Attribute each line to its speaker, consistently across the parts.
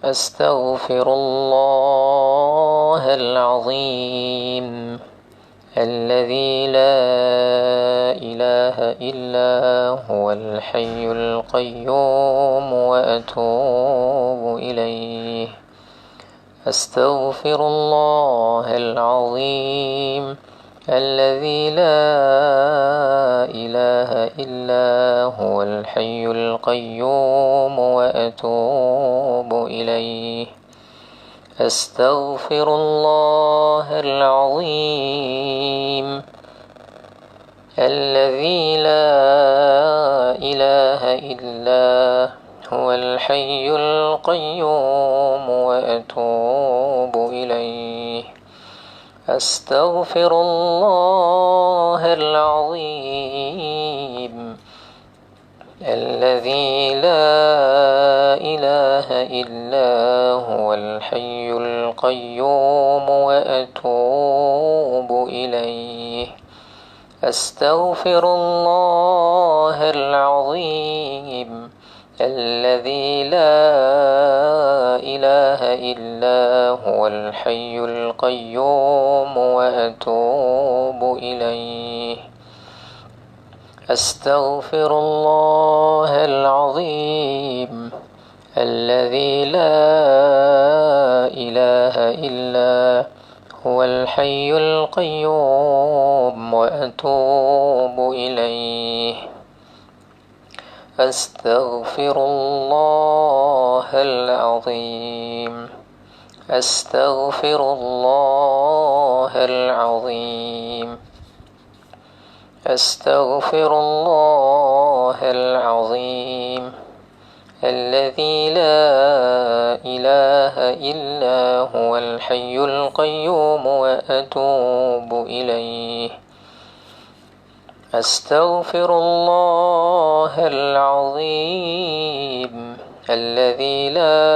Speaker 1: أستغفر الله العظيم الذي لا إله إلا هو الحي القيوم وأتوب إليه. أستغفر الله العظيم الذي لا إله إلا هو الحي القيوم وأتوب إليه. أستغفر الله العظيم الذي لا إله إلا هو الحي القيوم وأتوب إليه. أستغفر الله العظيم الذي لا إله إلا هو الحي القيوم وأتوب إليه. أستغفر الله العظيم الذي لا إله إلا هو الحي القيوم وأتوب إليه. أستغفر الله العظيم الذي لا إله إلا هو الحي القيوم وأتوب إليه. أستغفر الله العظيم. أستغفر الله العظيم. أستغفر الله العظيم الذي لا إله إلا هو الحي القيوم وأتوب إليه. أستغفر الله العظيم الذي لا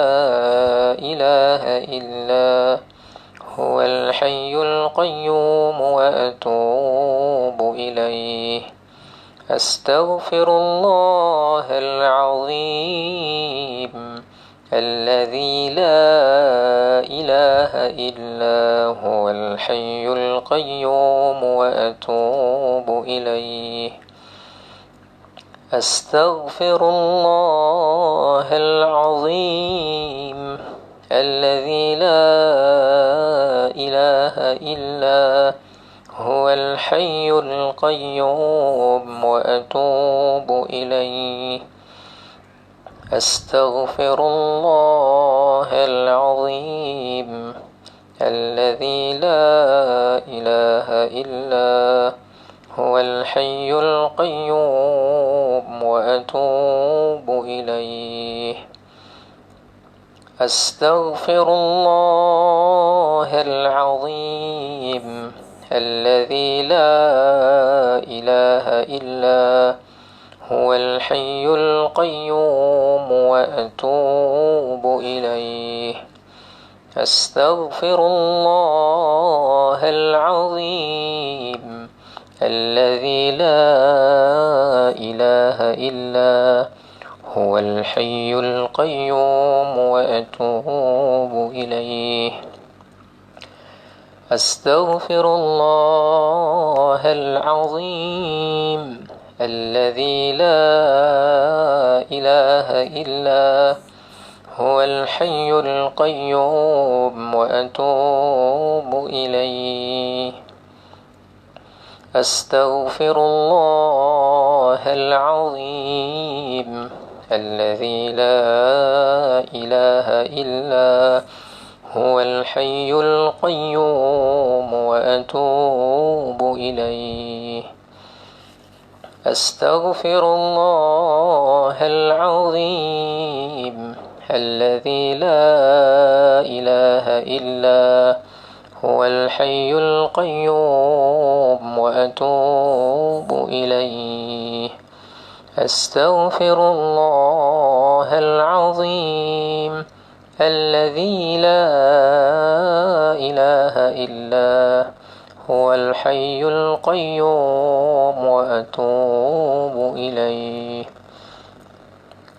Speaker 1: إله إلا هو الحي القيوم وأتوب إليه. أستغفر الله العظيم الذي لا إله إلا هو الحي القيوم وأتوب إليه. أستغفر الله العظيم الذي لا إله إلا هو الحي القيوم وأتوب إليه. أستغفر الله العظيم الذي لا إله إلا هو الحي القيوم وأتوب إليه. أستغفر الله العظيم الذي لا إله إلا هو الحي القيوم وأتوب إليه. أستغفر الله العظيم الذي لا إله إلا هو الحي القيوم وأتوب إليه. أستغفر الله العظيم الذي لا إله إلا هو الحي القيوم وأتوب إليه. أستغفر الله العظيم الذي لا إله إلا هو الحي القيوم وأتوب إليه. أستغفر الله العظيم الذي لا إله إلا هو الحي القيوم وأتوب إليه. أستغفر الله العظيم الذي لا إله إلا هو الحي القيوم وأتوب إليه.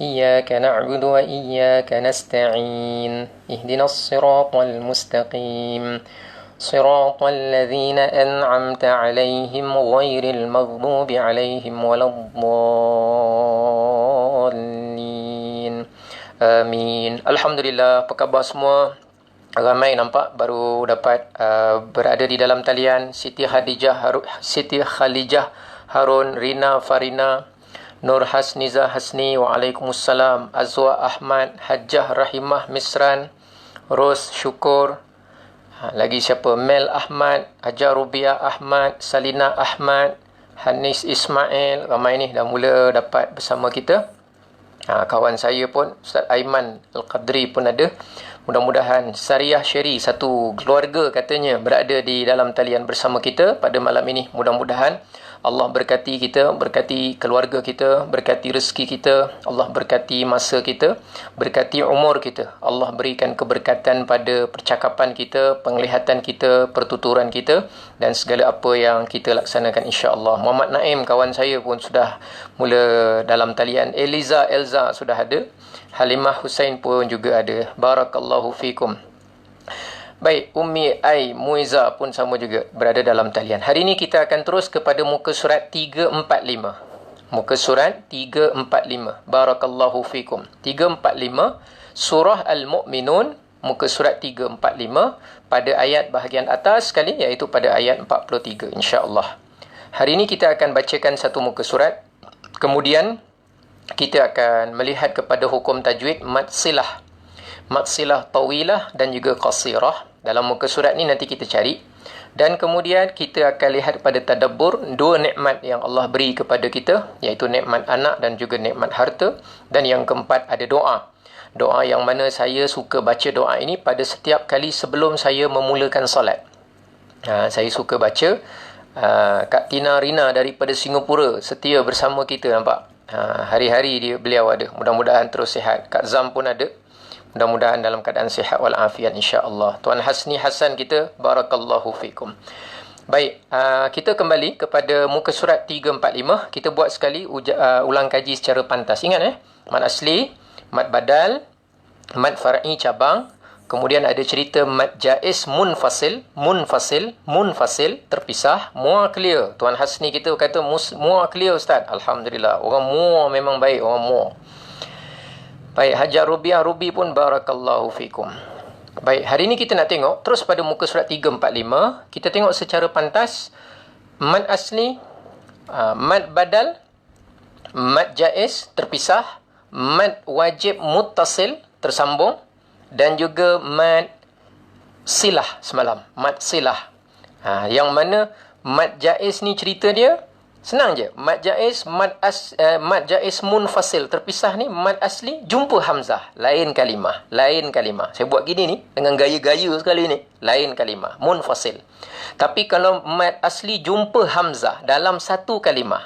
Speaker 1: إياك نعبد وإياك نستعين اهدنا الصراط المستقيم صراط الذين أنعمت عليهم غير المغضوب عليهم ولا الضالين آمين. Alhamdulillah, apa khabar semua? Ramai nampak baru dapat berada di dalam talian. Siti Khalijah Harun, Rina Farina, Nur Hasniza Hasni, Waalaikumsalam, Azwa Ahmad, Hajjah Rahimah Misran, Ros Syukur, lagi siapa? Mel Ahmad, Hajar Rubiah Ahmad, Salina Ahmad, Hanis Ismail. Ramai ni dah mula dapat bersama kita. Kawan saya pun, Ustaz Aiman Al-Qadri pun ada. Mudah-mudahan Sariah Syeri, satu keluarga katanya, berada di dalam talian bersama kita pada malam ini. Mudah-mudahan Allah berkati kita, berkati keluarga kita, berkati rezeki kita, Allah berkati masa kita, berkati umur kita. Allah berikan keberkatan pada percakapan kita, penglihatan kita, pertuturan kita dan segala apa yang kita laksanakan, insya-Allah. Muhammad Naim, kawan saya pun sudah mula dalam talian. Elza sudah ada. Halimah Hussein pun juga ada. Barakallahu fikum. Baik, Ummi Ai Muiza pun sama juga berada dalam talian. Hari ini kita akan terus kepada muka surat 345. Muka surat 345. Barakallahu fikum. 345 surah Al-Mu'minun, muka surat 345 pada ayat bahagian atas sekali, iaitu pada ayat 43, insya-Allah. Hari ini kita akan bacakan satu muka surat. Kemudian kita akan melihat kepada hukum tajwid mad silah tawilah dan juga qasirah. Dalam muka surat ni nanti kita cari. Dan kemudian kita akan lihat pada tadabbur dua nikmat yang Allah beri kepada kita, iaitu nikmat anak dan juga nikmat harta. Dan yang keempat ada doa. Doa yang mana saya suka baca doa ini pada setiap kali sebelum saya memulakan solat. Saya suka baca. Kak Tina Rina daripada Singapura setia bersama kita, nampak? Hari-hari beliau ada. Mudah-mudahan terus sihat. Kak Zam pun ada. Mudah-mudahan dalam keadaan sihat walafiat, insya-Allah. Tuan Hasni Hasan kita, barakallahu fikum. Baik, kita kembali kepada muka surat 345. Kita buat sekali ulang kaji secara pantas. Ingat mad asli, mad badal, mad far'i cabang, kemudian ada cerita mad jaiz munfasil, terpisah, mua clear. Tuan Hasni kita kata mua clear Ustaz. Alhamdulillah, orang mua memang baik, orang mua. Baik, Hajar Rubiah Rubi pun barakallahu fikum. Baik, hari ini kita nak tengok terus pada muka surat 345. Kita tengok secara pantas mad asli, mad badal, mad jaiz terpisah, mad wajib muttasil tersambung dan juga mad silah semalam, mad silah. Yang mana mad jaiz ni cerita dia senang je. Mad jaiz, mad jaiz munfasil terpisah ni, mad asli jumpa hamzah, lain kalimah. Saya buat gini ni dengan gaya-gaya sekali ni, lain kalimah, munfasil. Tapi kalau mad asli jumpa hamzah dalam satu kalimah,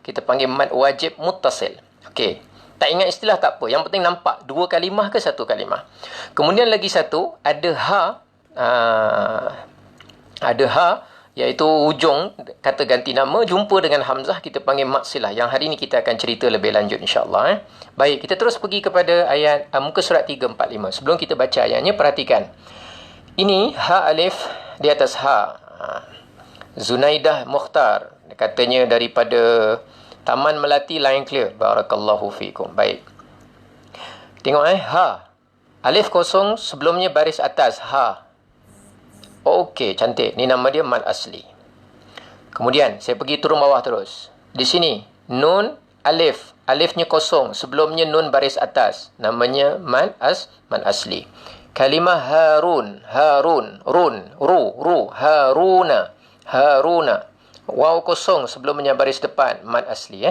Speaker 1: kita panggil mad wajib muttasil. Okey. Tak ingat istilah tak apa. Yang penting nampak dua kalimah ke satu kalimah. Kemudian lagi satu, ada ha, iaitu ujung kata ganti nama jumpa dengan hamzah, kita panggil mad silah. Yang hari ini kita akan cerita lebih lanjut, insya-Allah. Baik, kita terus pergi kepada ayat muka surat 345. Sebelum kita baca ayatnya, perhatikan. Ini ha alif di atas ha. Zunaidah Mukhtar katanya daripada Taman Melati, line clear. Barakallahu fikum. Baik. Tengok ha. Alif kosong sebelumnya baris atas ha. Okey, cantik. Ni nama dia mad asli. Kemudian saya pergi turun bawah terus. Di sini nun alif, alifnya kosong, sebelumnya nun baris atas. Namanya mad asli. Kalimah Harun, Haruna. Waw kosong sebelumnya baris depan, mad asli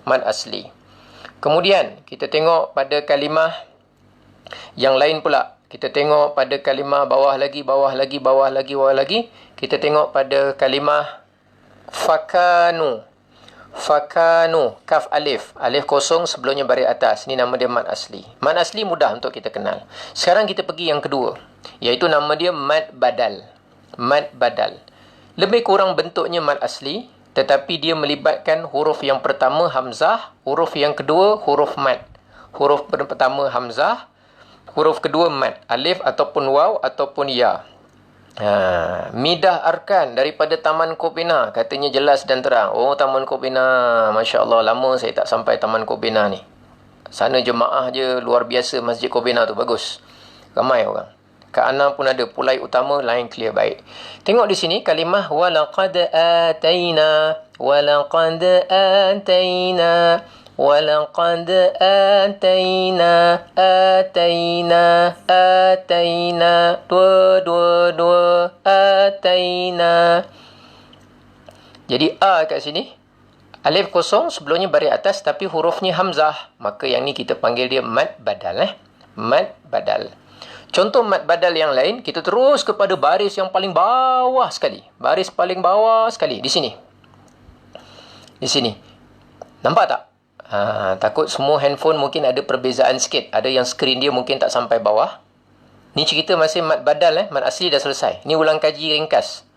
Speaker 1: mad asli. Kemudian kita tengok pada kalimah yang lain pula. Kita tengok pada kalimah bawah lagi. Kita tengok pada kalimah fakanu, kaf alif, alif kosong sebelumnya baris atas. Ini nama dia mad asli. Mad asli mudah untuk kita kenal. Sekarang kita pergi yang kedua, iaitu nama dia mad badal. Lebih kurang bentuknya mad asli, tetapi dia melibatkan huruf yang pertama hamzah, huruf yang kedua huruf mad. Huruf pertama hamzah, huruf kedua mad, alif ataupun waw ataupun ya. Midah Arkan daripada Taman Kopena, katanya jelas dan terang. Oh, Taman Kopena, Masya Allah, lama saya tak sampai Taman Kopena ni. Sana jemaah je luar biasa, Masjid Kopena tu bagus, ramai orang. Kak Ana pun ada, Pulai Utama, line clear, baik. Tengok di sini kalimah walaqad ataina, walaqad ataina, walaqad ataina, ataina, ataina, dua, ataina. Jadi a kat sini, alif kosong, sebelumnya baris atas tapi hurufnya hamzah. Maka yang ni kita panggil dia mad badal. Mad badal. Contoh mad badal yang lain, kita terus kepada baris yang paling bawah sekali. Baris paling bawah sekali. Di sini. Di sini. Nampak tak? Takut semua handphone mungkin ada perbezaan sikit. Ada yang skrin dia mungkin tak sampai bawah. Ni cerita masih mad badal. Mad asli dah selesai. Ni ulang kaji ringkas.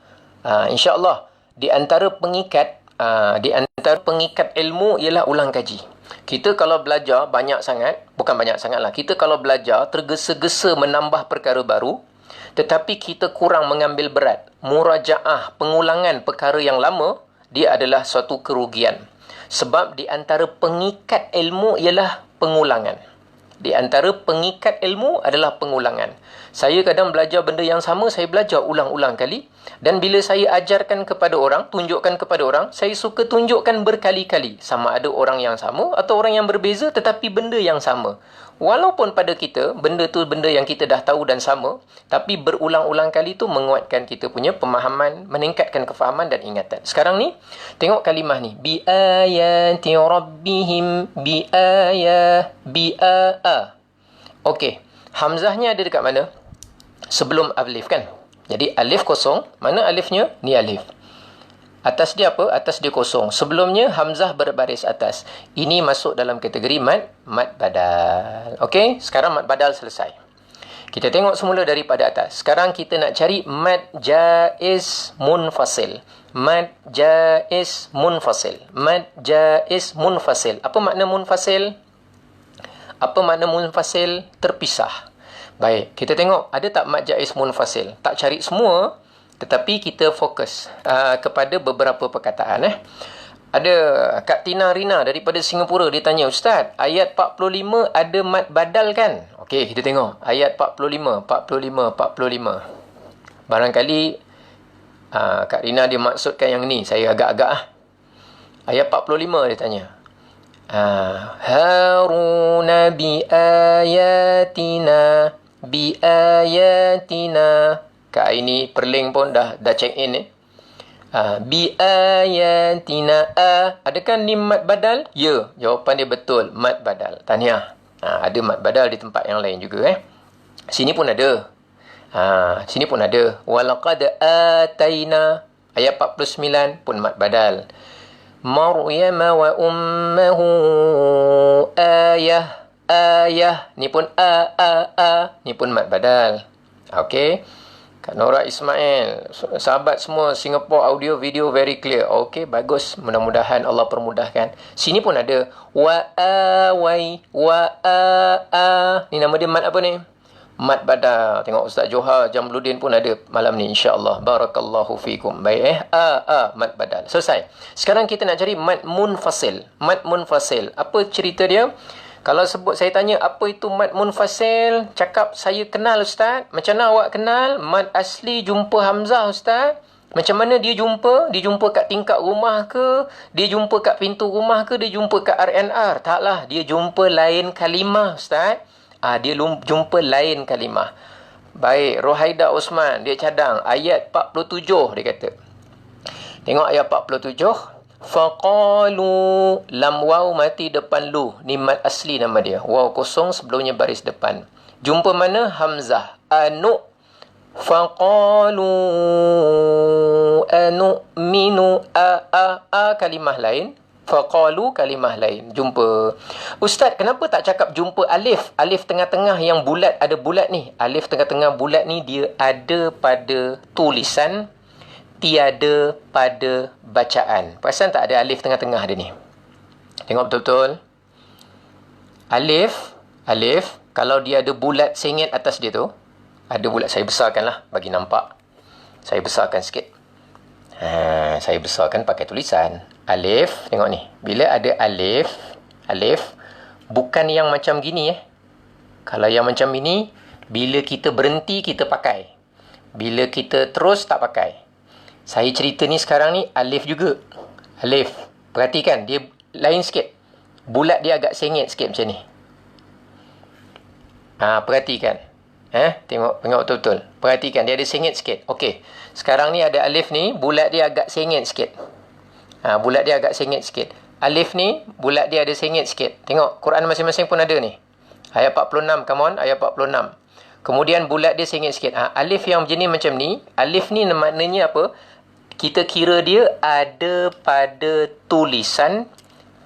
Speaker 1: InsyaAllah, di antara pengikat ilmu ialah ulang kaji. Kita kalau belajar banyak sangat, bukan banyak sangat lah, kita kalau belajar tergesa-gesa menambah perkara baru, tetapi kita kurang mengambil berat. Murajaah, pengulangan perkara yang lama, dia adalah suatu kerugian. Sebab di antara pengikat ilmu ialah pengulangan. Di antara pengikat ilmu adalah pengulangan. Saya kadang belajar benda yang sama, saya belajar ulang-ulang kali. Dan bila saya ajarkan kepada orang, tunjukkan kepada orang, saya suka tunjukkan berkali-kali. Sama ada orang yang sama atau orang yang berbeza, tetapi benda yang sama. Walaupun pada kita, benda tu benda yang kita dah tahu dan sama, tapi berulang-ulang kali tu menguatkan kita punya pemahaman, meningkatkan kefahaman dan ingatan. Sekarang ni, tengok kalimah ni. Bi-ayati rabbihim, bi-ayah, bi-a-a. Okey, hamzahnya ada dekat mana? Sebelum alif kan? Jadi alif kosong, mana alifnya? Ni alif. Atas dia apa? Atas dia kosong. Sebelumnya hamzah berbaris atas. Ini masuk dalam kategori mad badal. Okey, sekarang mad badal selesai. Kita tengok semula daripada atas. Sekarang kita nak cari mad jaiz munfasil. Mad jaiz munfasil. Mad jaiz munfasil. Apa makna munfasil? Apa makna munfasil? Terpisah. Baik, kita tengok ada tak mad jaiz munfasil. Tak cari semua, tetapi kita fokus kepada beberapa perkataan. Ada Kak Tina Rina daripada Singapura, dia tanya, Ustaz, ayat 45 ada mad badal kan? Okey, kita tengok ayat 45. Barangkali Kak Rina dia maksudkan yang ni, saya agak-agak Ayat 45 dia tanya. Haruna bi ayatina. Kak ini perling pun dah check in bi ayatina. Adakah ni mad badal? Ya, jawapan dia betul, mad badal. Tahniah. Ada mad badal di tempat yang lain juga Sini pun ada. Sini pun ada. Walaqad ataina. Ayat 49 pun mad badal. Maryam wa ummuhu ayah. Ni pun ni pun mad badal. Okey. Kak Nora Ismail, sahabat semua Singapore audio video very clear. Okey, bagus. Mudah-mudahan Allah permudahkan. Sini pun ada wa awai ni nama dia mad apa ni? Mad badal. Tengok Ustaz Johar Jamluddin pun ada malam ni, insya-Allah. Barakallahu fikum. Baik mad badal. Selesai. Sekarang kita nak cari mad munfasil. Mad munfasil. Apa cerita dia? Kalau sebut saya tanya apa itu mad munfasil, cakap saya kenal Ustaz. Macam mana awak kenal? Mad asli jumpa hamzah Ustaz. Macam mana dia jumpa? Dia jumpa kat tingkap rumah ke? Dia jumpa kat pintu rumah ke? Dia jumpa kat RNR? Taklah, dia jumpa lain kalimah Ustaz. Dia jumpa lain kalimah. Baik, Rohaida Osman, dia cadang ayat 47 dia kata. Tengok ayat 47. Faqalu, lam waw mati depan lu. Ni mad asli nama dia. Waw kosong sebelumnya baris depan. Jumpa mana? Hamzah. Anu. Faqalu anu'minu. Kalimah lain. Faqalu kalimah lain. Jumpa. Ustaz, kenapa tak cakap jumpa alif? Alif tengah-tengah yang bulat, ada bulat ni. Alif tengah-tengah bulat ni dia ada pada tulisan tiada pada bacaan. Perasan tak ada alif tengah-tengah dia ni? Tengok betul-betul. Alif, kalau dia ada bulat sengit atas dia tu, ada bulat, saya besarkan lah bagi nampak. Saya besarkan sikit. Saya besarkan pakai tulisan. Alif, tengok ni. Bila ada alif, bukan yang macam gini Kalau yang macam ini, bila kita berhenti, kita pakai. Bila kita terus, tak pakai. Saya cerita ni sekarang ni, alif juga. Alif. Perhatikan, dia lain sikit. Bulat dia agak sengit sikit macam ni. Perhatikan. Tengok betul-betul. Perhatikan, dia ada sengit sikit. Okey. Sekarang ni ada alif ni, bulat dia agak sengit sikit. Bulat dia agak sengit sikit. Alif ni, bulat dia ada sengit sikit. Tengok, Quran masing-masing pun ada ni. Ayat 46, come on, ayat 46. Kemudian bulat dia sengit sikit. Alif yang jenis macam ni, alif ni maknanya apa? Kita kira dia ada pada tulisan,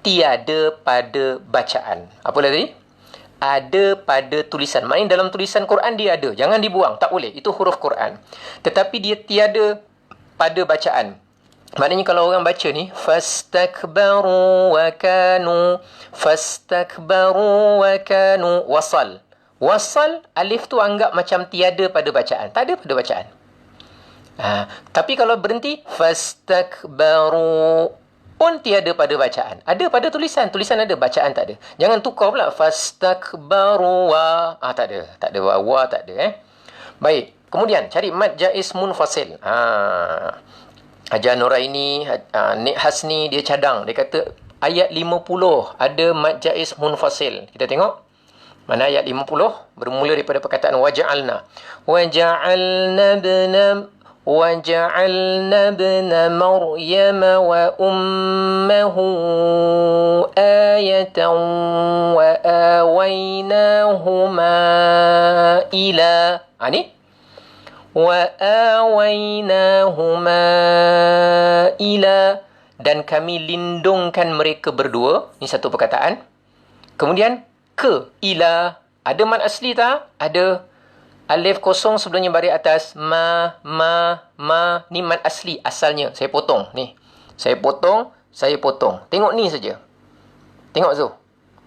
Speaker 1: tiada pada bacaan. Apa tadi? Ada pada tulisan. Maknanya dalam tulisan Quran dia ada. Jangan dibuang. Tak boleh. Itu huruf Quran. Tetapi dia tiada pada bacaan. Maknanya kalau orang baca ni, fastakbaru wa kanu, wasal. Wasal, alif tu anggap macam tiada pada bacaan. Tak ada pada bacaan. Tapi kalau berhenti, fastakbaru pun tiada pada bacaan. Ada pada tulisan. Tulisan ada, bacaan tak ada. Jangan tukar pula. Fastakbaru wa. Tak ada. Tak ada wa, tak ada. Baik. Kemudian, cari mad jaiz munfasil. Hajar Nuraini, Nik Hasni, dia cadang. Dia kata, ayat 50 ada mad jaiz munfasil. Kita tengok. Mana ayat 50? Bermula daripada perkataan waja'alna. وَجَعَلْنَا ابْنَ مَرْيَمَ وَأُمَّهُ آيَةً وَآوَيْنَاهُمَا إِلَى dan kami lindungkan mereka berdua. Ini satu perkataan. Kemudian ila. Ada mad asli tak? Ada. Alif kosong sebelumnya baris atas. Ma. Ni mad asli asalnya. Saya potong. Ni. Saya potong. Tengok ni saja. Tengok tu.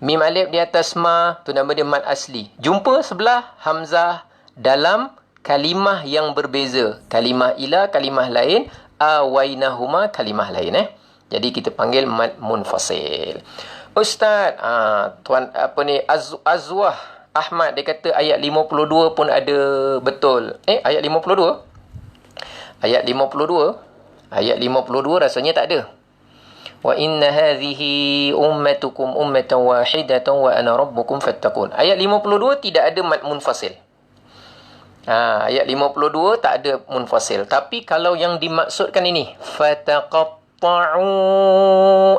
Speaker 1: Mim alif di atas ma. Tu nama dia mad asli. Jumpa sebelah hamzah dalam kalimah yang berbeza. Kalimah ila, kalimah lain. Awainahuma, kalimah lain. Jadi kita panggil mad munfasil. Ustaz, tuan Azwah Ahmad, dia kata ayat 52 pun ada betul. Ayat 52? Ayat 52 rasanya tak ada. Wa inna hadhihi ummatukum ummatan wahidatan wa ana rabbukum fattaqun. Ayat 52 tidak ada mad munfasil. Ayat 52 tak ada munfasil. Tapi kalau yang dimaksudkan ini, fataqatta'u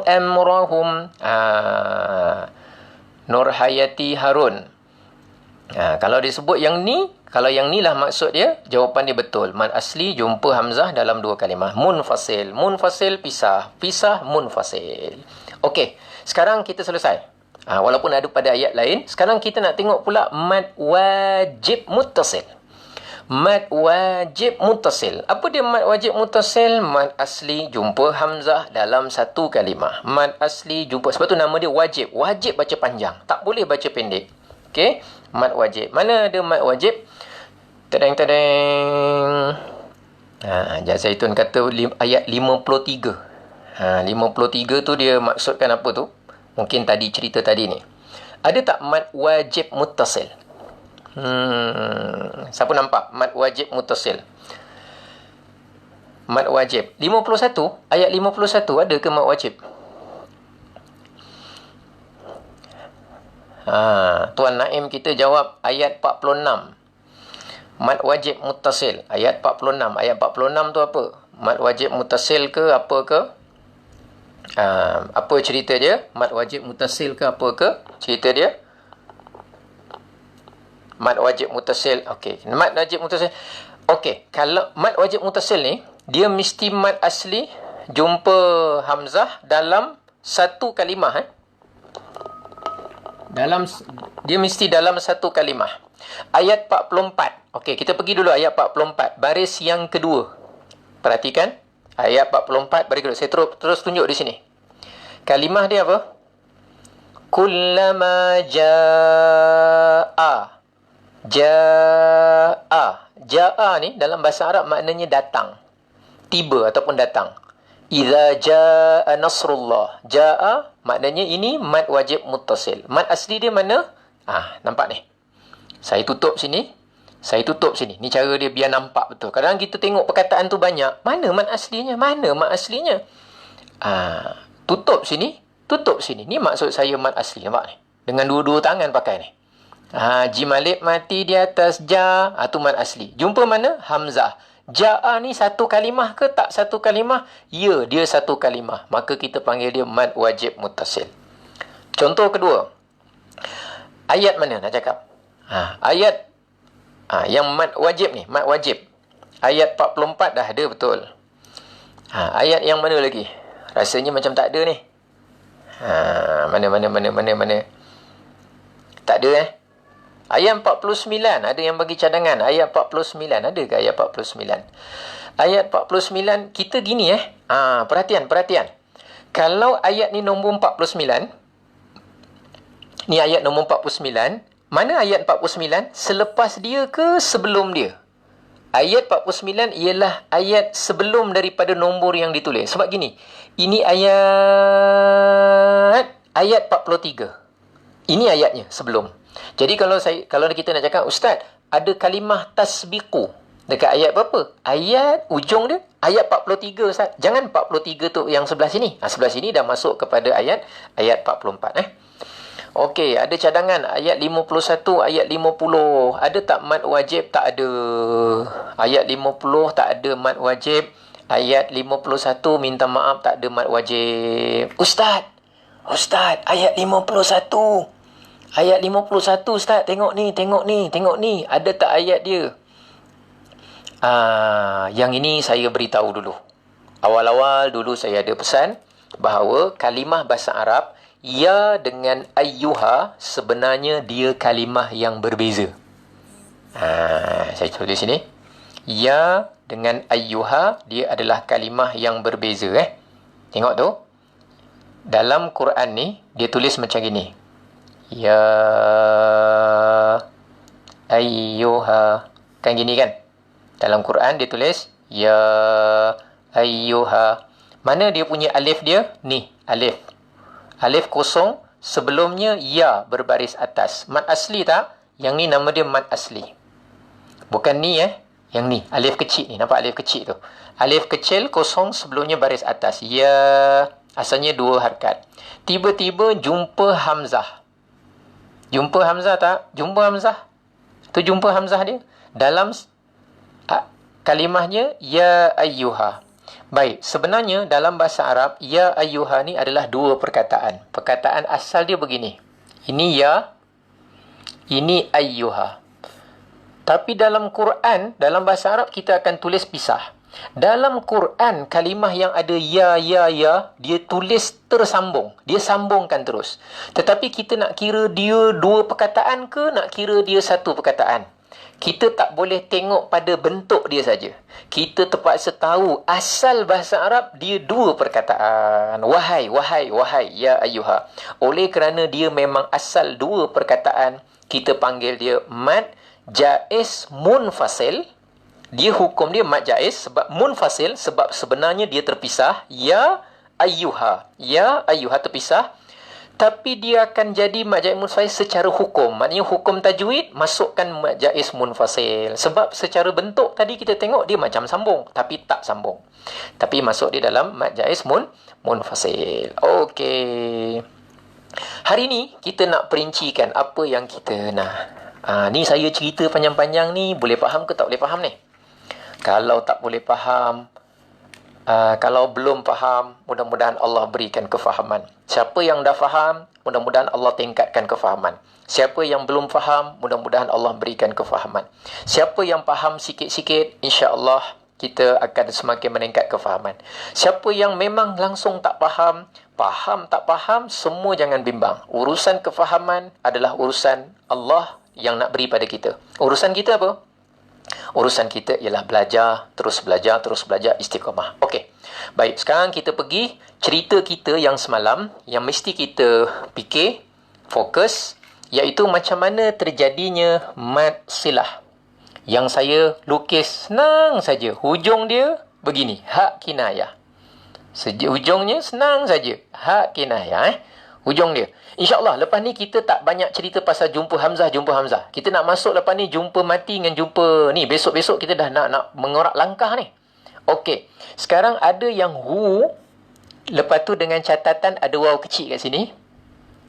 Speaker 1: amrahum. Nur Hayati Harun. Kalau disebut yang ni, kalau yang ni lah maksud dia, jawapan dia betul. Mad asli jumpa hamzah dalam dua kalimah. Munfasil, pisah, munfasil. Okey, sekarang kita selesai. Walaupun ada pada ayat lain, sekarang kita nak tengok pula mad wajib muttasil. Mad wajib muttasil. Apa dia mad wajib muttasil? Mad asli jumpa hamzah dalam satu kalimah. Mad asli jumpa, sebab tu nama dia wajib. Wajib baca panjang, tak boleh baca pendek. Okey, mad wajib. Mana ada mad wajib? Tadeng. Jazaitun kata ayat 53. 53 tu dia maksudkan apa tu? Mungkin tadi cerita tadi ni. Ada tak mad wajib muttasil? Siapa nampak mad wajib muttasil? Mad wajib 51, ayat 51 ada ke mad wajib? Tuan Naim kita jawab ayat 46. Mad wajib muttasil ayat 46. Ayat 46 tu apa? Mad wajib muttasil ke apa ke? Apa cerita dia? Mad wajib muttasil ke apa ke cerita dia? Mad wajib muttasil. Okey, mad wajib muttasil. Okey, kalau mad wajib muttasil ni, dia mesti mad asli jumpa hamzah dalam satu kalimah. Dia mesti dalam satu kalimah. Ayat 44. Okey, kita pergi dulu ayat 44. Baris yang kedua. Perhatikan. Ayat 44 berikut. Saya terus tunjuk di sini. Kalimah dia apa? Kullama jaa. Jaa ni dalam bahasa Arab maknanya datang. Tiba ataupun datang. Idza jaa nasrullah. Jaa maknanya ini mad wajib muttasil. Mad asli dia mana? Nampak ni. Saya tutup sini. Saya tutup sini. Ni cara dia biar nampak betul. Kadang kita tengok perkataan tu banyak. Mana mad aslinya? Mana mad aslinya? Tutup sini. Tutup sini. Ni maksud saya mad asli. Nampak ni? Dengan dua-dua tangan pakai ni. Jim alif mati di atas ja. Tu mad asli. Jumpa mana? Hamzah. Ja'a ni satu kalimah ke tak satu kalimah? Ya, dia satu kalimah. Maka kita panggil dia mad wajib muttasil. Contoh kedua. Ayat mana nak cakap? Ayat yang mad wajib ni. Mad wajib. Ayat 44 dah ada betul. Ayat yang mana lagi? Rasanya macam tak ada ni. Mana? Tak ada Ayat 49. Ada yang bagi cadangan. Ayat 49. Ada ke ayat 49? Ayat 49. Kita gini Perhatian. Kalau ayat ni nombor 49. Ni ayat nombor 49. Mana ayat 49? Selepas dia ke sebelum dia? Ayat 49 ialah ayat sebelum daripada nombor yang ditulis. Sebab gini. Ini ayat 43. Ini ayatnya sebelum. Jadi kalau kita nak cakap, Ustaz, ada kalimah tasbiqu dekat ayat berapa? Ayat ujung dia ayat 43, Ustaz. Jangan 43 tu yang sebelah sini. Sebelah sini dah masuk kepada ayat 44 Okey, ada cadangan ayat 51, ayat 50. Ada tak mad wajib? Tak ada. Ayat 50 tak ada mad wajib. Ayat 51 minta maaf tak ada mad wajib. Ustaz, ayat 51. Ayat 51, Ustaz, tengok ni. Ada tak ayat dia? Yang ini saya beritahu dulu. Awal-awal dulu saya ada pesan bahawa kalimah bahasa Arab, ya dengan ayyuha, sebenarnya dia kalimah yang berbeza. Saya tulis sini. Ya dengan ayyuha, dia adalah kalimah yang berbeza. Tengok tu. Dalam Quran ni, dia tulis macam gini. Ya ayyuha. Kan gini kan? Dalam Quran dia tulis ya ayyuha. Mana dia punya alif dia? Ni, alif. Alif kosong. Sebelumnya ya berbaris atas. Mad asli tak? Yang ni nama dia mad asli. Bukan ni Yang ni, alif kecil ni. Nampak alif kecil tu? Alif kecil kosong sebelumnya baris atas. Ya. Asalnya dua harakat. Tiba-tiba jumpa hamzah. Jumpa hamzah tak? Jumpa hamzah. Tu jumpa hamzah dia. Dalam kalimahnya, ya ayyuha. Baik, sebenarnya dalam bahasa Arab, ya ayyuha ni adalah dua perkataan. Perkataan asal dia begini. Ini ya, ini ayyuha. Tapi dalam Quran, dalam bahasa Arab, kita akan tulis pisah. Dalam Quran, kalimah yang ada ya, dia tulis tersambung. Dia sambungkan terus. Tetapi kita nak kira dia dua perkataan ke, nak kira dia satu perkataan? Kita tak boleh tengok pada bentuk dia saja. Kita terpaksa tahu asal bahasa Arab dia dua perkataan. Wahai, ya ayyuha. Oleh kerana dia memang asal dua perkataan, kita panggil dia mad jaiz munfasil. Dia hukum dia mad jaiz sebab munfasil, sebab sebenarnya dia terpisah. Ya ayyuha. Ya ayyuha terpisah. Tapi dia akan jadi mad jaiz munfasil secara hukum. Maknanya hukum tajwid masukkan mad jaiz munfasil. Sebab secara bentuk tadi kita tengok dia macam sambung, tapi tak sambung. Tapi masuk dia dalam mad jaiz munfasil. Okey. Hari ni kita nak perincikan apa yang kita nak. Ni saya cerita panjang-panjang ni, boleh faham ke tak boleh faham ni? Kalau tak boleh faham, kalau belum faham, mudah-mudahan Allah berikan kefahaman. Siapa yang dah faham, mudah-mudahan Allah tingkatkan kefahaman. Siapa yang belum faham, mudah-mudahan Allah berikan kefahaman. Siapa yang faham sikit-sikit, insya-Allah kita akan semakin meningkat kefahaman. Siapa yang memang langsung tak faham, tak faham, semua jangan bimbang. Urusan kefahaman adalah urusan Allah yang nak beri pada kita. Urusan kita apa? Urusan kita ialah belajar, terus belajar, istiqamah. Okey. Baik, sekarang kita pergi cerita kita yang semalam yang mesti kita fikir, fokus, iaitu macam mana terjadinya mad silah. Yang saya lukis senang saja. Hujung dia begini, hak kinayah. Hujungnya senang saja, hak kinayah. Hujung dia. InsyaAllah lepas ni kita tak banyak cerita pasal jumpa Hamzah. Kita nak masuk lepas ni jumpa mati dengan jumpa ni. Besok-besok kita dah nak mengorak langkah ni. Okey. Sekarang ada yang hu. Lepas tu dengan catatan ada waw kecil kat sini.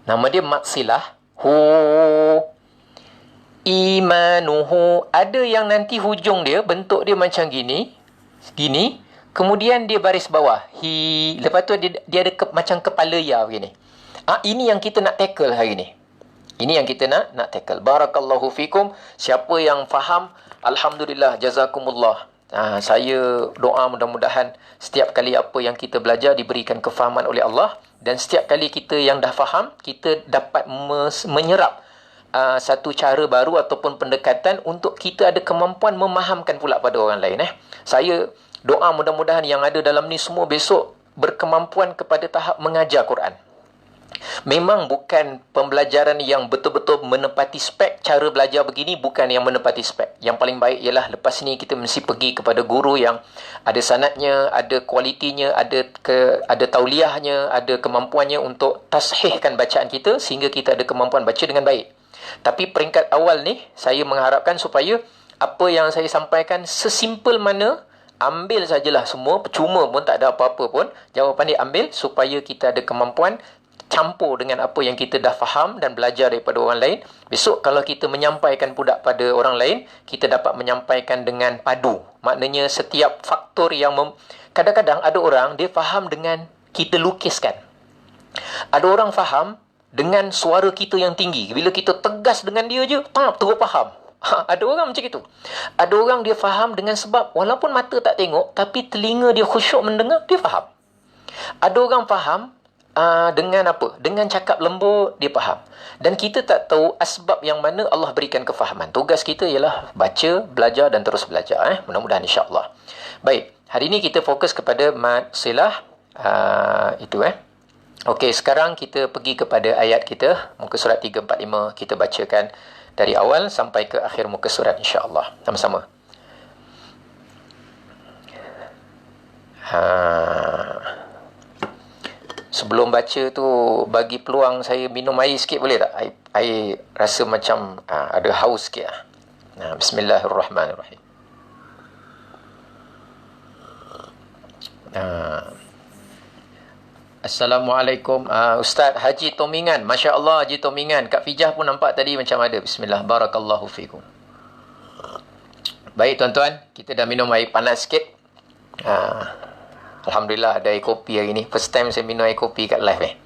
Speaker 1: Nama dia maksilah. Hu. Imanuhu. Ada yang nanti hujung dia bentuk dia macam gini. Kemudian dia baris bawah. Hi. Lepas tu dia ada macam kepala ya begini. Ini yang kita nak tackle hari ni. Ini yang kita nak tackle. Barakallahu fikum. Siapa yang faham, alhamdulillah, jazakumullah. Saya doa mudah-mudahan setiap kali apa yang kita belajar diberikan kefahaman oleh Allah. Dan setiap kali kita yang dah faham, kita dapat menyerap satu cara baru ataupun pendekatan untuk kita ada kemampuan memahamkan pula pada orang lain. Saya doa mudah-mudahan yang ada dalam ni semua besok berkemampuan kepada tahap mengajar Quran. Memang bukan pembelajaran yang betul-betul menepati spek. Cara belajar begini bukan yang menepati spek. Yang paling baik ialah lepas ni kita mesti pergi kepada guru yang ada sanadnya, ada kualitinya, ada tauliahnya, ada kemampuannya untuk tashihkan bacaan kita sehingga kita ada kemampuan baca dengan baik. Tapi peringkat awal ni saya mengharapkan supaya apa yang saya sampaikan sesimpel mana, ambil sajalah semua, percuma pun tak ada apa-apa pun. Jawapan dia ambil supaya kita ada kemampuan campur dengan apa yang kita dah faham dan belajar daripada orang lain. Besok kalau kita menyampaikan pula pada orang lain, kita dapat menyampaikan dengan padu. Maknanya setiap faktor yang kadang-kadang ada orang dia faham dengan kita lukiskan. Ada orang faham dengan suara kita yang tinggi. Bila kita tegas dengan dia je, terus faham. Ada orang macam itu. Ada orang dia faham dengan sebab walaupun mata tak tengok, tapi telinga dia khusyuk mendengar, dia faham. Ada orang faham dengan apa? Dengan cakap lembut dia faham. Dan kita tak tahu asbab yang mana Allah berikan kefahaman. Tugas kita ialah baca, belajar dan terus belajar. Mudah-mudahan insya-Allah. Baik, hari ini kita fokus kepada mad silah. Okey, sekarang kita pergi kepada ayat kita, muka surat 345. Kita bacakan dari awal sampai ke akhir muka surat insya-Allah. Sama-sama. Sebelum baca tu, bagi peluang saya minum air sikit boleh tak? Air rasa macam ada haus sikit. Bismillahirrahmanirrahim. Assalamualaikum. Ustaz Haji Tomingan. Masya Allah Haji Tomingan. Kak Fijah pun nampak tadi macam ada. Bismillah. Barakallahu fikum. Baik tuan-tuan, kita dah minum air panas sikit. Alhamdulillah ada air kopi hari ni. First time saya minum air kopi kat live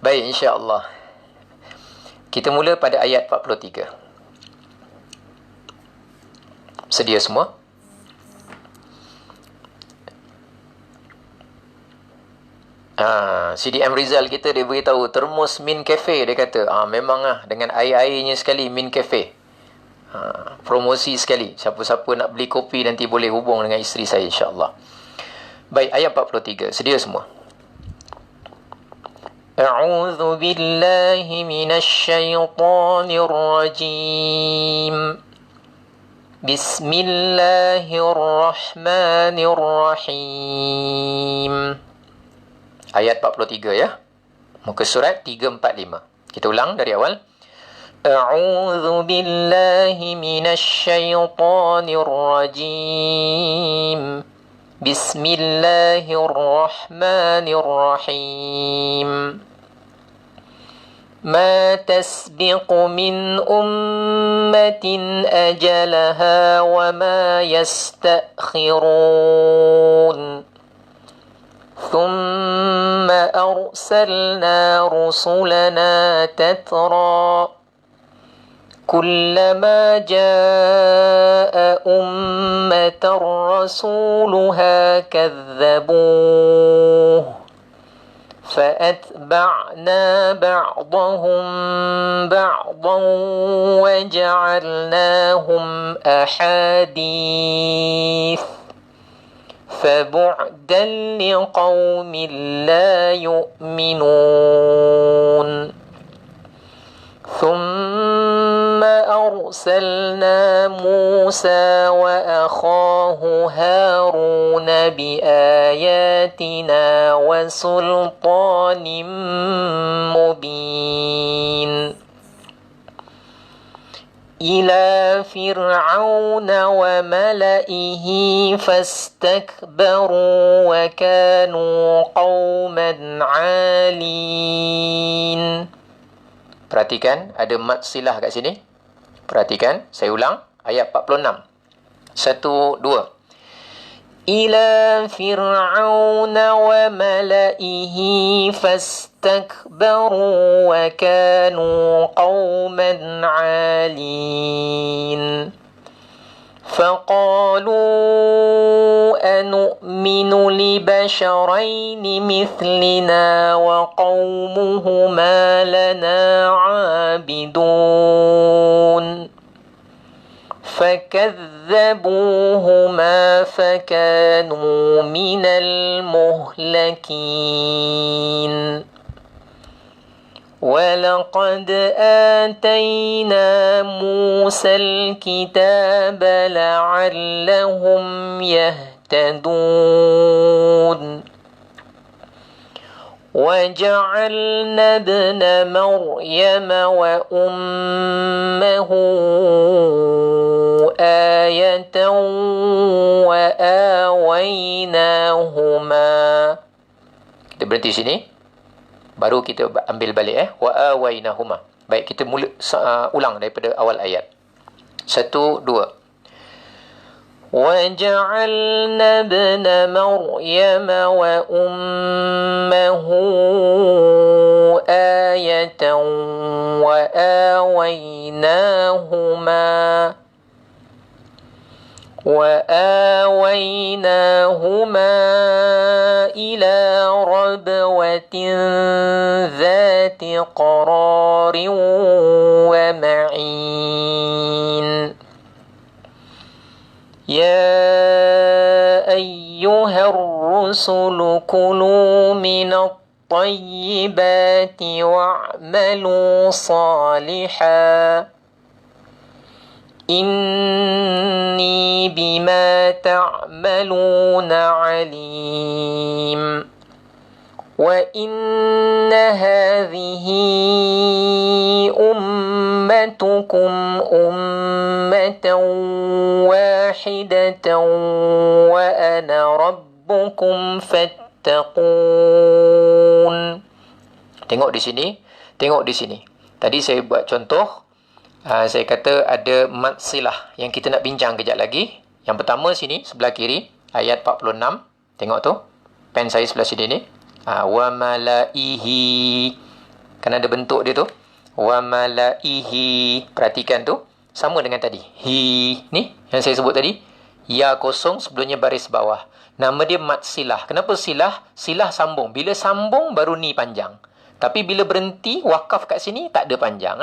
Speaker 1: Baik, insya-Allah. Kita mula pada ayat 43. Sedia semua? CDM Rizal kita dia beritahu termos Min Cafe, dia kata memang dengan air-airnya sekali Min Cafe. Promosi sekali. Siapa-siapa nak beli kopi nanti boleh hubung dengan isteri saya insya-Allah. Baik, ayat 43. Sedia semua? A'udzu billahi minasyaitonir rajim. Bismillahirrahmanirrahim. Ayat 43 ya. Muka surat 345. Kita ulang dari awal. A'udzu billahi minasyaitonir rajim. Bismillahirrahmanirrahim. Ma tasbiqu min ummatin ajalaha wa ma yastakhirun. Thumma arsalna rusulana tatra. كلما جاء أمة رسولها كذبوه فأتبعنا بعضهم بعضا وجعلناهم أحاديث فبعدا لقوم لا يؤمنون ثم أرسلنا موسى وأخاه هارون بآياتنا وسلطان مبين إلى فرعون وملئه فاستكبروا وكانوا قوما عالين. Perhatikan, ada mad silah kat sini. Perhatikan, saya ulang. Ayat 46. 1, 2. إلى فرعون وملئه فاستكبروا وكانوا قوما عالين فقالوا أنؤمن لبشرين مثلنا وقومهما لنا عابدون فكذبوهما فكانوا من المهلكين ولقد آتينا موسى الكتاب لعلهم يهتدون وجعلنا ابن مريم وأمه آية وآويناهما. Kita berhenti sini. Baru kita ambil balik وآويناهما. Baik, kita ulang daripada awal ayat. 1, 2. وجعلنا ابن مريم وأمه آية وآويناهما إلى ربوة ذات قرار ومعين يا أيها الرسل كلوا من الطيبات واعملوا صالحا إني بما تعملون عليم وإن هذه أمتكم أمة واحدة وأنا ربكم فاتقون. Tengok di sini. Tadi saya buat contoh. Saya kata ada mad silah yang kita nak bincang kejap lagi. Yang pertama sini, sebelah kiri, ayat 46. Tengok tu. Pen saya sebelah sini ni. Wa malaihi. Kan ada bentuk dia tu. Wa malaihi. Perhatikan tu. Sama dengan tadi. Hi. Ni yang saya sebut tadi. Ya kosong sebelumnya baris bawah. Nama dia mad silah. Kenapa silah? Silah sambung. Bila sambung baru ni panjang. Tapi bila berhenti, wakaf kat sini tak ada panjang.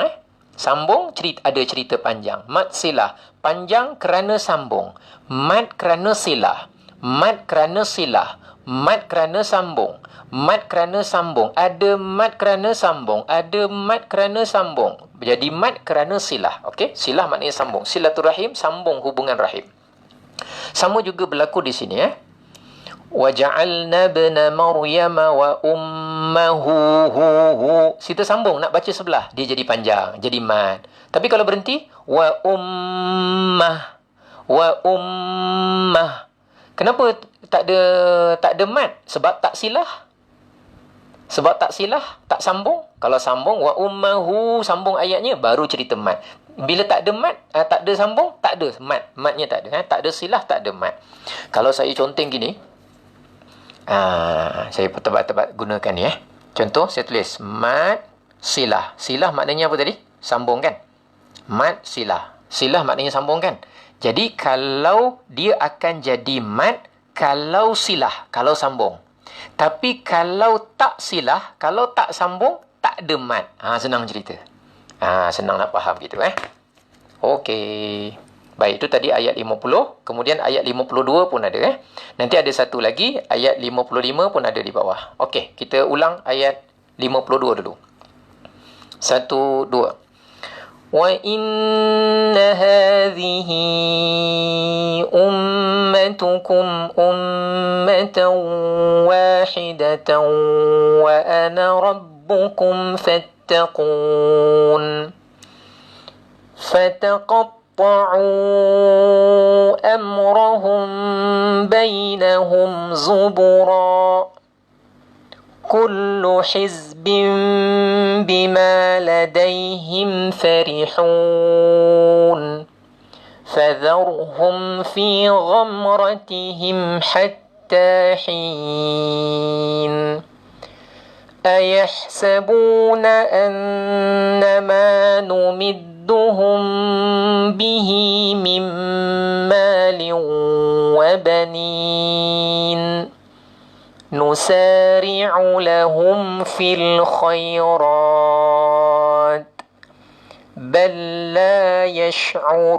Speaker 1: Sambung ada cerita panjang. Mad silah. Panjang kerana sambung. Mad kerana silah. Mad kerana silah. Mad kerana sambung. Mad kerana sambung. Ada mad kerana sambung. Ada mad kerana sambung. Jadi mad kerana silah. Okey? Silah maknanya sambung. Silaturahim, sambung hubungan rahim. Sama juga berlaku di sini. وَجَعَلْنَا ابْنَ مَرْيَمَ وَأُمَّهُ Kita sambung, nak baca sebelah. Dia jadi panjang, jadi mad. Tapi kalau berhenti, وَأُمَّهُ Kenapa tak ada mad? Sebab tak silah. Tak sambung. Kalau sambung, وَأُمَّهُ sambung ayatnya, baru cerita mad. Bila tak ada mad, tak ada sambung, tak ada mad. Madnya tak ada. Tak ada silah, tak ada mad. Kalau saya conteng gini, saya tebak-tebak gunakan ni. Contoh, saya tulis mad silah. Silah maknanya apa tadi? Sambung kan? Mad silah. Silah maknanya sambung kan? Jadi, kalau dia akan jadi mad, kalau silah, kalau sambung. Tapi kalau tak silah, kalau tak sambung, tak ada mat. Senang cerita. Senang nak faham gitu Okey. Baik, itu tadi ayat 50. Kemudian ayat 52 pun ada Nanti ada satu lagi, ayat 55 pun ada di bawah. Okey, kita ulang ayat 52 dulu. 1, 2. وَإِنَّ هَذِهِ أُمَّتُكُمْ أُمَّةً وَاحِدَةً وَأَنَا رَبُّكُمْ فَاتَّقُونِ فَتَقَطَّعُوا أَمْرَهُمْ بَيْنَهُمْ زُبُرًا كُلُّ حِزْبٍ بِمَا لَدَيْهِمْ فَرِحُونَ فَذَرْهُمْ فِي غَمْرَتِهِمْ حَتَّى حِينٍ أَيَحْسَبُونَ أَنَّمَا نُمِدُّهُمْ بِهِ مِنْ مَالٍ وَبَنِينَ نُسَارِعُ لَهُمْ فِي الْخَيْرَاتِ بَلْ لَا يَشْعُرُونَ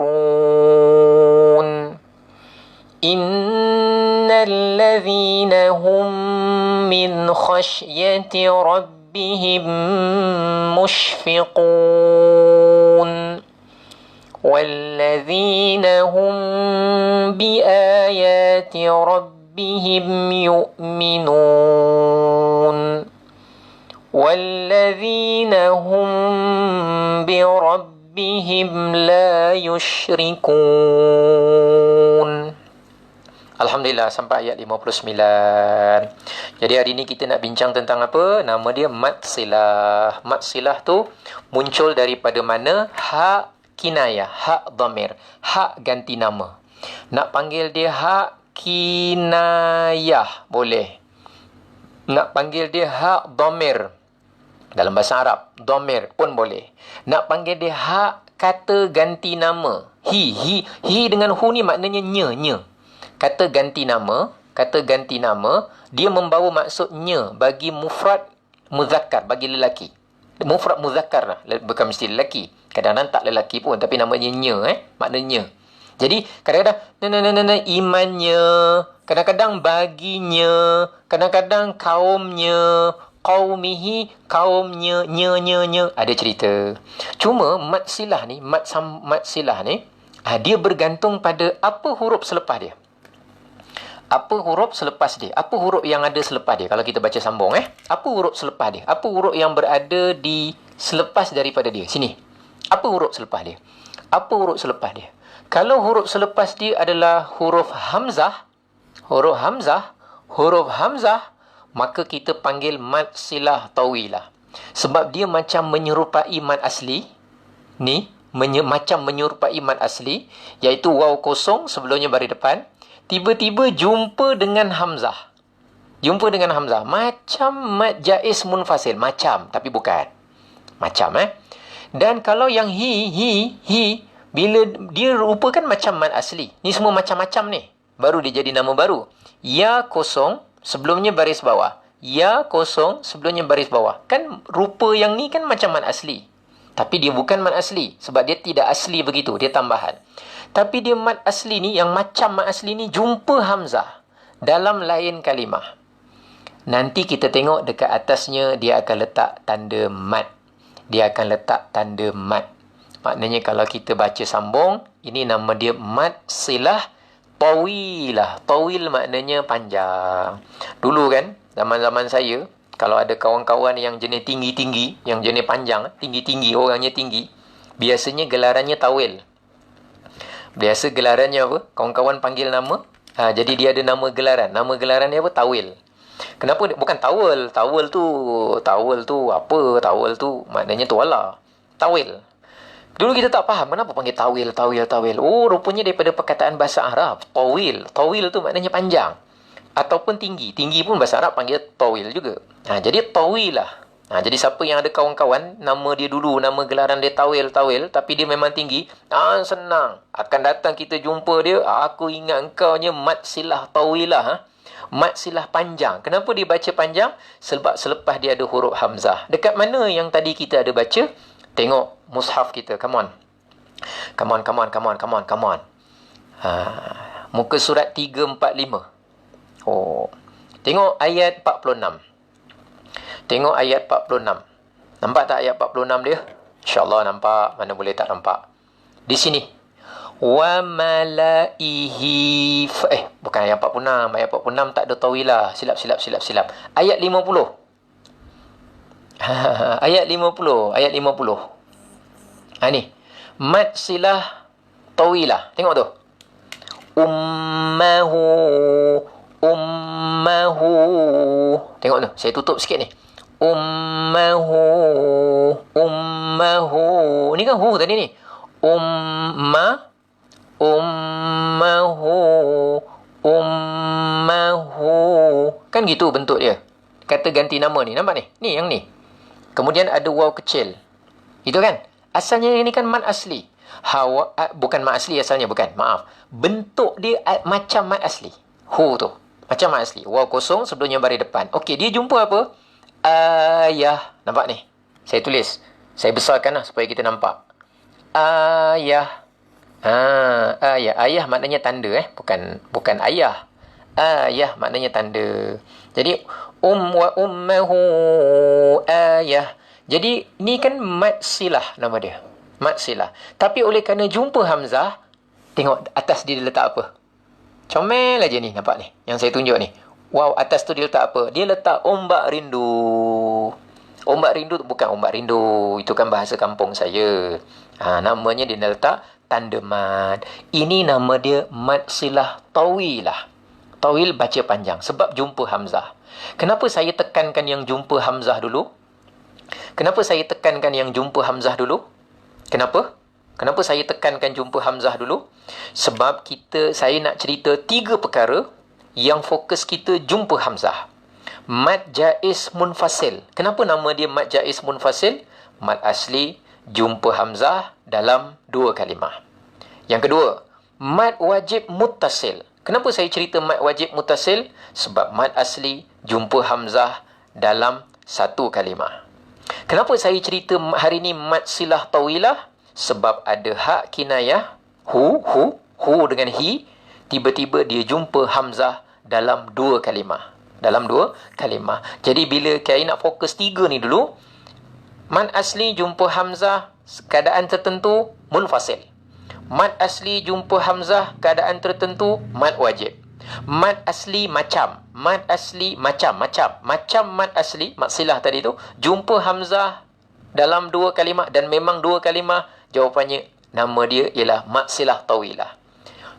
Speaker 1: إِنَّ الَّذِينَ هُمْ مِنْ خَشْيَةِ رَبِّهِمْ مُشْفِقُونَ وَالَّذِينَ هُمْ بِآيَاتِ رَبِّهِمْ يُؤْمِنُونَ وَالَّذِينَ هُمْ بِرَبِّهِمْ لَا يُشْرِكُونَ. Alhamdulillah, sampai ayat 59. Jadi hari ni kita nak bincang tentang apa? Nama dia mat silah. Mat silah tu muncul daripada mana? Hak kinayah, hak dhamir, hak ganti nama. Nak panggil dia hak kinayah boleh. Nak panggil dia hak dhamir dalam bahasa Arab, dhamir pun boleh. Nak panggil dia hak kata ganti nama. Hi dengan hu ni maknanya nya. Kata ganti nama, dia membawa maksudnya bagi mufrad muzakkar, bagi lelaki. Mufrad muzakkar lah, bukan mesti lelaki. Kadang-kadang tak lelaki pun, tapi namanya nya, maknanya. Jadi, kadang-kadang imannya, kadang-kadang baginya, kadang-kadang kaumnya, qaumihi, kaumnya, nya. Ada cerita. Cuma, mat silah ni, dia bergantung pada apa huruf selepas dia. Apa huruf selepas dia? Apa huruf yang ada selepas dia? Kalau kita baca sambung, apa huruf selepas dia? Apa huruf yang berada di selepas daripada dia? Sini. Apa huruf selepas dia? Apa huruf selepas dia? Kalau huruf selepas dia adalah huruf hamzah, maka kita panggil mad silah tawilah. Sebab dia macam menyerupai mad asli. Macam menyerupai mad asli, iaitu waw kosong sebelumnya baris depan. Tiba-tiba jumpa dengan hamzah. Macam mad jaiz munfasil. Macam, tapi bukan. Dan kalau yang hi, bila dia rupakan macam mad asli. Ni semua macam-macam ni. Baru dia jadi nama baru. Ya kosong, sebelumnya baris bawah. Ya kosong, sebelumnya baris bawah. Kan rupa yang ni kan macam mad asli. Tapi dia bukan mad asli. Sebab dia tidak asli begitu. Dia tambahan. Tapi dia mad asli ni, yang macam mad asli ni, jumpa hamzah dalam lain kalimah. Nanti kita tengok dekat atasnya, dia akan letak tanda mad. Maknanya kalau kita baca sambung, ini nama dia mad silah tawilah. Tawil maknanya panjang. Dulu kan, zaman-zaman saya, kalau ada kawan-kawan yang jenis tinggi-tinggi, yang jenis panjang, tinggi-tinggi, orangnya tinggi, biasanya gelarannya tawil. Biasa gelarannya apa? Kawan-kawan panggil nama. Jadi dia ada nama gelaran. Nama gelaran dia apa? Tawil. Kenapa? Bukan tawel. Tawel tu apa? Tawel tu maknanya tuala. Tawil. Dulu kita tak faham kenapa panggil tawil. Oh, rupanya daripada perkataan bahasa Arab. Tawil. Tawil tu maknanya panjang. Ataupun tinggi. Tinggi pun bahasa Arab panggil tawil juga. Jadi tawilah. Jadi siapa yang ada kawan-kawan, nama dia dulu, nama gelaran dia tawil, tapi dia memang tinggi, senang. Akan datang kita jumpa dia, aku ingat engkau nya mat silah tawilah. Mat silah panjang. Kenapa dia baca panjang? Sebab selepas dia ada huruf hamzah. Dekat mana yang tadi kita ada baca? Tengok mushaf kita. Come on. Come on, come on, come on, come on, come on. Muka surat 345. Oh. Tengok ayat 46. Tengok ayat 46. Nampak tak ayat 46 dia? InsyaAllah nampak. Mana boleh tak nampak. Di sini. Wa malaihi. Bukan ayat 46. Ayat 46 tak ada tawilah. Silap. Ayat 50. Ayat 50. Ayat 50. Ni. Mad silah tawilah. Tengok tu. Ummahu. Tengok tu. Saya tutup sikit ni. Ummahu. Ni kan hu tadi ni. Ummahu. Kan gitu bentuk dia. Kata ganti nama ni. Nampak ni? Ni yang ni. Kemudian ada waw kecil. Itu kan? Asalnya ini kan mad asli. Bukan mad asli asalnya. Bukan. Maaf. Bentuk dia macam mad asli. Hu tu. Macam mad asli. Waw kosong sebelumnya baris depan. Okey. Dia jumpa apa? Ayah. Nampak ni? Saya tulis. Saya besarkan lah supaya kita nampak. Ayah. Ayah. Ayah maknanya tanda bukan ayah. Ayah maknanya tanda. Jadi wa ummuhu ayah. Jadi ni kan mad silah nama dia. Mad silah. Tapi oleh kerana jumpa hamzah, tengok atas dia letak apa? Comel aja ni, nampak ni. Yang saya tunjuk ni. Wow, atas tu dia letak apa? Dia letak ombak rindu. Ombak rindu bukan ombak rindu. Itu kan bahasa kampung saya. Namanya dia letak tanda mad. Ini nama dia mad silah tawilah. Tawil baca panjang sebab jumpa hamzah. Kenapa saya tekankan yang jumpa hamzah dulu? Kenapa saya tekankan yang jumpa hamzah dulu? Kenapa? Kenapa saya tekankan jumpa hamzah dulu? Sebab saya nak cerita 3 perkara yang fokus kita jumpa hamzah. Mad jaiz munfasil. Kenapa nama dia mad jaiz munfasil? Mad asli jumpa hamzah dalam 2 kalimah. Yang kedua, mad wajib muttasil. Kenapa saya cerita mad wajib muttasil? Sebab mad asli jumpa hamzah dalam 1 kalimah. Kenapa saya cerita hari ni mad silah tawilah? Sebab ada hak kinayah, hu dengan hi, tiba-tiba dia jumpa hamzah dalam 2 kalimah. Dalam 2 kalimah. Jadi bila saya nak fokus 3 ni dulu, mad asli jumpa hamzah keadaan tertentu munfasil. Mad asli jumpa hamzah keadaan tertentu mad wajib. Mad asli macam. Mad asli macam. Macam mad asli, mad silah tadi tu, jumpa hamzah dalam 2 kalimah dan memang 2 kalimah, jawapannya nama dia ialah mad silah tawilah.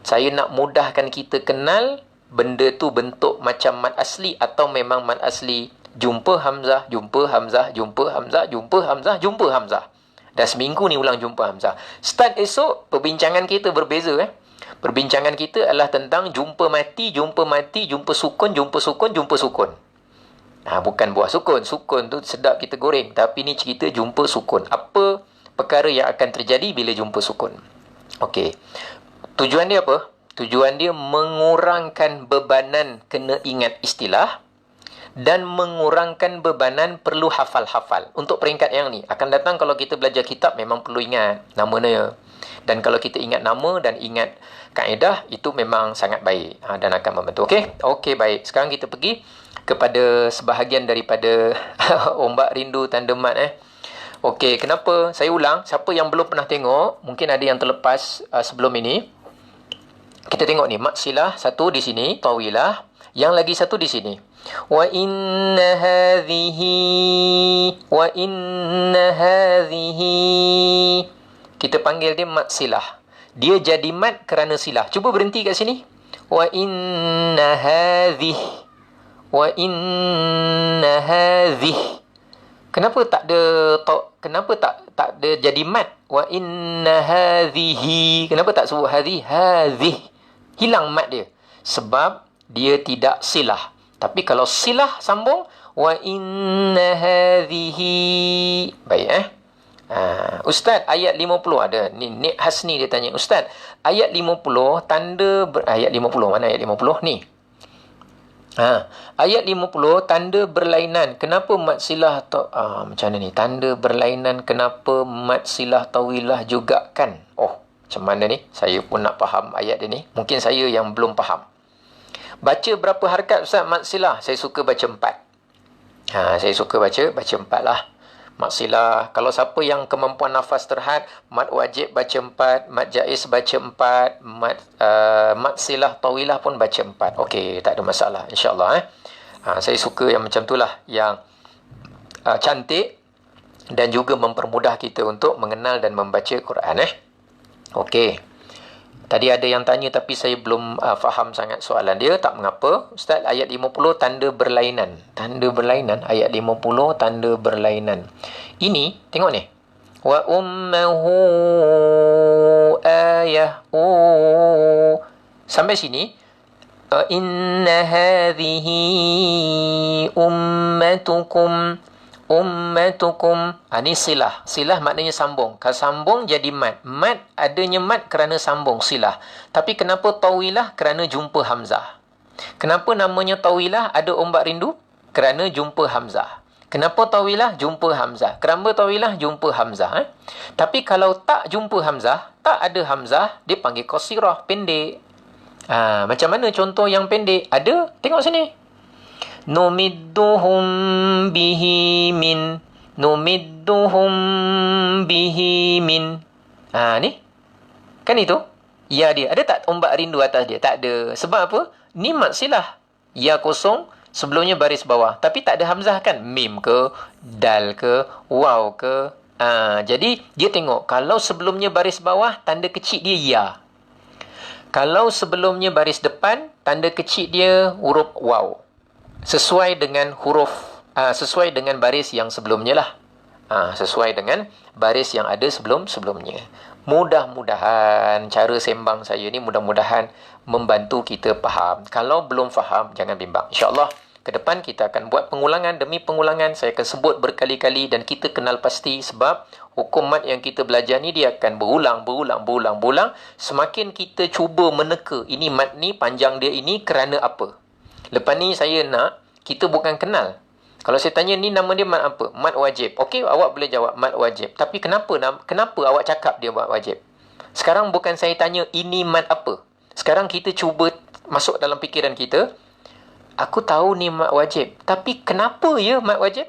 Speaker 1: Saya nak mudahkan kita kenal benda tu bentuk macam mad asli atau memang mad asli. Jumpa hamzah, jumpa hamzah, jumpa hamzah, jumpa hamzah, jumpa hamzah. Dah seminggu ni ulang jumpa hamzah. Start esok, perbincangan kita berbeza. Perbincangan kita adalah tentang jumpa mati, jumpa sukun, jumpa sukun, jumpa sukun. Bukan buah sukun. Sukun tu sedap kita goreng. Tapi ni cerita jumpa sukun. Apa perkara yang akan terjadi bila jumpa sukun? Okey. Tujuan dia apa? Tujuan dia mengurangkan bebanan kena ingat istilah dan mengurangkan bebanan perlu hafal-hafal. Untuk peringkat yang ni, akan datang kalau kita belajar kitab memang perlu ingat nama-nama. Dan kalau kita ingat nama dan ingat kaedah, itu memang sangat baik dan akan membantu. Okey, baik. Sekarang kita pergi kepada sebahagian daripada ombak rindu tanda mad. Okey, kenapa? Saya ulang. Siapa yang belum pernah tengok, mungkin ada yang terlepas sebelum ini. Kita tengok ni, mad silah satu di sini, tawilah. Yang lagi satu di sini. Wa inna hadhihi. Kita panggil dia mad silah. Dia jadi mad kerana silah. Cuba berhenti kat sini. Wa inna hadhihi. Kenapa tak ada jadi mad? Wa inna hadhihi. Kenapa tak sebut hadhih? Hilang mad dia. Sebab dia tidak silah. Tapi kalau silah sambung, wa inna hadhihi. Baik Ustaz, ayat 50 ada. Nik Hasni dia tanya, Ustaz, ayat 50 tanda ayat 50 mana ayat 50 ni? Ayat 50, tanda berlainan. Kenapa mat silah macam mana ni? Tanda berlainan, kenapa mat silah tawilah juga kan? Macam mana ni? Saya pun nak faham ayat dia ni. Mungkin saya yang belum faham. Baca berapa harakat Ustaz mat silah? Saya suka baca 4. Saya suka baca 4 lah. Mat silah, kalau siapa yang kemampuan nafas terhad, mat wajib baca 4, mat jaiz baca 4, mat silah tawilah pun baca 4. Okey, tak ada masalah, insyaAllah. Saya suka yang macam tu lah, yang cantik dan juga mempermudah kita untuk mengenal dan membaca Quran. Okey. Tadi ada yang tanya tapi saya belum faham sangat soalan dia. Tak mengapa. Ustaz, ayat 50 tanda berlainan. Tanda berlainan. Ayat 50 tanda berlainan. Ini, tengok ni. Wa ummuhu ayahu. Sampai sini. Inna hadhihi ummatukum. Ini silah. Silah maknanya sambung. Kalau sambung jadi mat. Mat adanya mat kerana sambung silah. Tapi kenapa tawilah? Kerana jumpa hamzah. Kenapa namanya tawilah? Ada ombak rindu? Kerana jumpa hamzah. Kenapa tawilah? Jumpa hamzah. Kenapa tawilah? Jumpa hamzah. Tapi kalau tak jumpa hamzah, tak ada hamzah, dia panggil qasirah, pendek. Macam mana contoh yang pendek? Ada? Tengok sini. Numidduhum bihi min. Numidduhum bihi min. Ni. Kan itu? Ya dia. Ada tak ombak rindu atas dia? Tak ada. Sebab apa? Ni mat silah. Ya kosong. Sebelumnya baris bawah. Tapi tak ada hamzah kan? Mim ke? Dal ke? Waw ke? Jadi dia tengok. Kalau sebelumnya baris bawah, tanda kecil dia ya. Kalau sebelumnya baris depan, tanda kecil dia huruf waw. Sesuai dengan huruf, sesuai dengan baris yang sebelumnya lah. Sesuai dengan baris yang ada sebelumnya. Mudah-mudahan cara sembang saya ni mudah-mudahan membantu kita faham. Kalau belum faham, jangan bimbang. InsyaAllah, ke depan kita akan buat pengulangan demi pengulangan. Saya akan sebut berkali-kali dan kita kenal pasti sebab hukum mat yang kita belajar ni dia akan berulang. Semakin kita cuba meneka, ini mat ni panjang dia ini kerana apa? Lepas ni saya nak, kita bukan kenal. Kalau saya tanya ni nama dia mat apa? Mat wajib. Okey, awak boleh jawab mat wajib. Tapi kenapa awak cakap dia mat wajib? Sekarang bukan saya tanya ini mat apa. Sekarang kita cuba masuk dalam fikiran kita. Aku tahu ni mat wajib. Tapi kenapa ya mat wajib?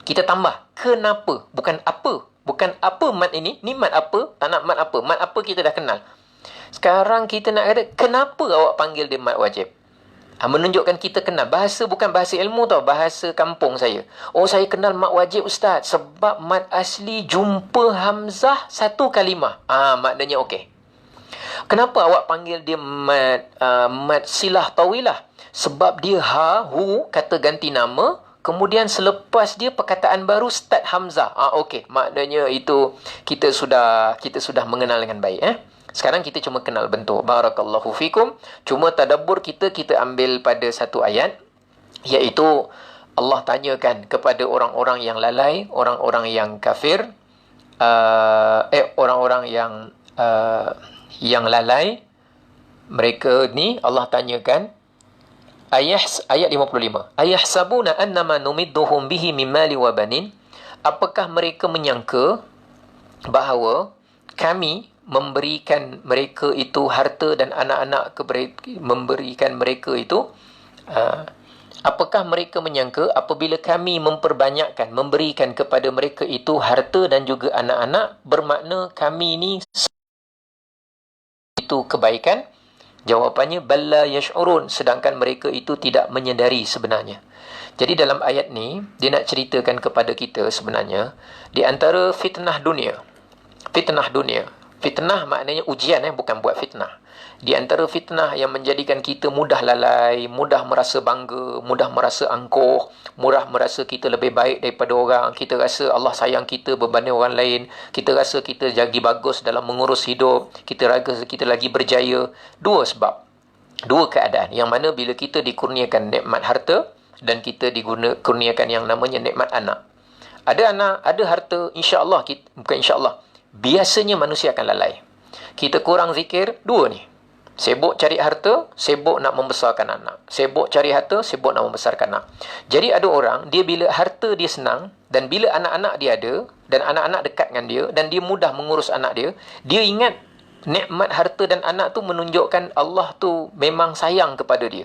Speaker 1: Kita tambah. Kenapa? Bukan apa. Bukan apa mat ini. Ni mat apa? Tak nak mat apa. Mat apa kita dah kenal. Sekarang kita nak kata, kenapa awak panggil dia mat wajib? Menunjukkan kita kenal. Bahasa bukan bahasa ilmu tau. Bahasa kampung saya. Saya kenal mat wajib Ustaz. Sebab mat asli jumpa hamzah satu kalimah. Maknanya okey. Kenapa awak panggil dia mat silah tawilah? Sebab dia hu, kata ganti nama. Kemudian selepas dia perkataan baru start hamzah. Okey. Maknanya itu kita sudah mengenal dengan baik. Sekarang kita cuma kenal bentuk. Barakallahu fikum. Cuma tadabbur kita ambil pada satu ayat. Iaitu Allah tanyakan kepada orang-orang yang lalai, orang-orang yang kafir, orang-orang yang lalai. Mereka ni Allah tanyakan, ayat 55. Ayahsabuna annama numidduhum bihi min mali wa banin. Apakah mereka menyangka bahawa kami memberikan mereka itu harta dan anak-anak, memberikan mereka itu, apakah mereka menyangka apabila kami memberikan kepada mereka itu harta dan juga anak-anak, bermakna kami ini itu kebaikan? Jawapannya, balla yash'urun, sedangkan mereka itu tidak menyedari sebenarnya. Jadi dalam ayat ni, dia nak ceritakan kepada kita sebenarnya, di antara fitnah dunia. Fitnah maknanya ujian, bukan buat fitnah. Di antara fitnah yang menjadikan kita mudah lalai, mudah merasa bangga, mudah merasa angkuh, mudah merasa kita lebih baik daripada orang, kita rasa Allah sayang kita berbanding orang lain, kita rasa kita lagi bagus dalam mengurus hidup, kita rasa kita lagi berjaya. Dua sebab, dua keadaan. Yang mana bila kita dikurniakan nikmat harta dan kita dikurniakan yang namanya nikmat anak. Ada anak, ada harta, insya-Allah, bukan insya-Allah, biasanya manusia akan lalai. Kita kurang zikir, dua ni. Sibuk cari harta, sibuk nak membesarkan anak. Sibuk cari harta, sibuk nak membesarkan anak. Jadi ada orang, dia bila harta dia senang, dan bila anak-anak dia ada, dan anak-anak dekat dengan dia, dan dia mudah mengurus anak dia, dia ingat nikmat harta dan anak tu menunjukkan Allah tu memang sayang kepada dia.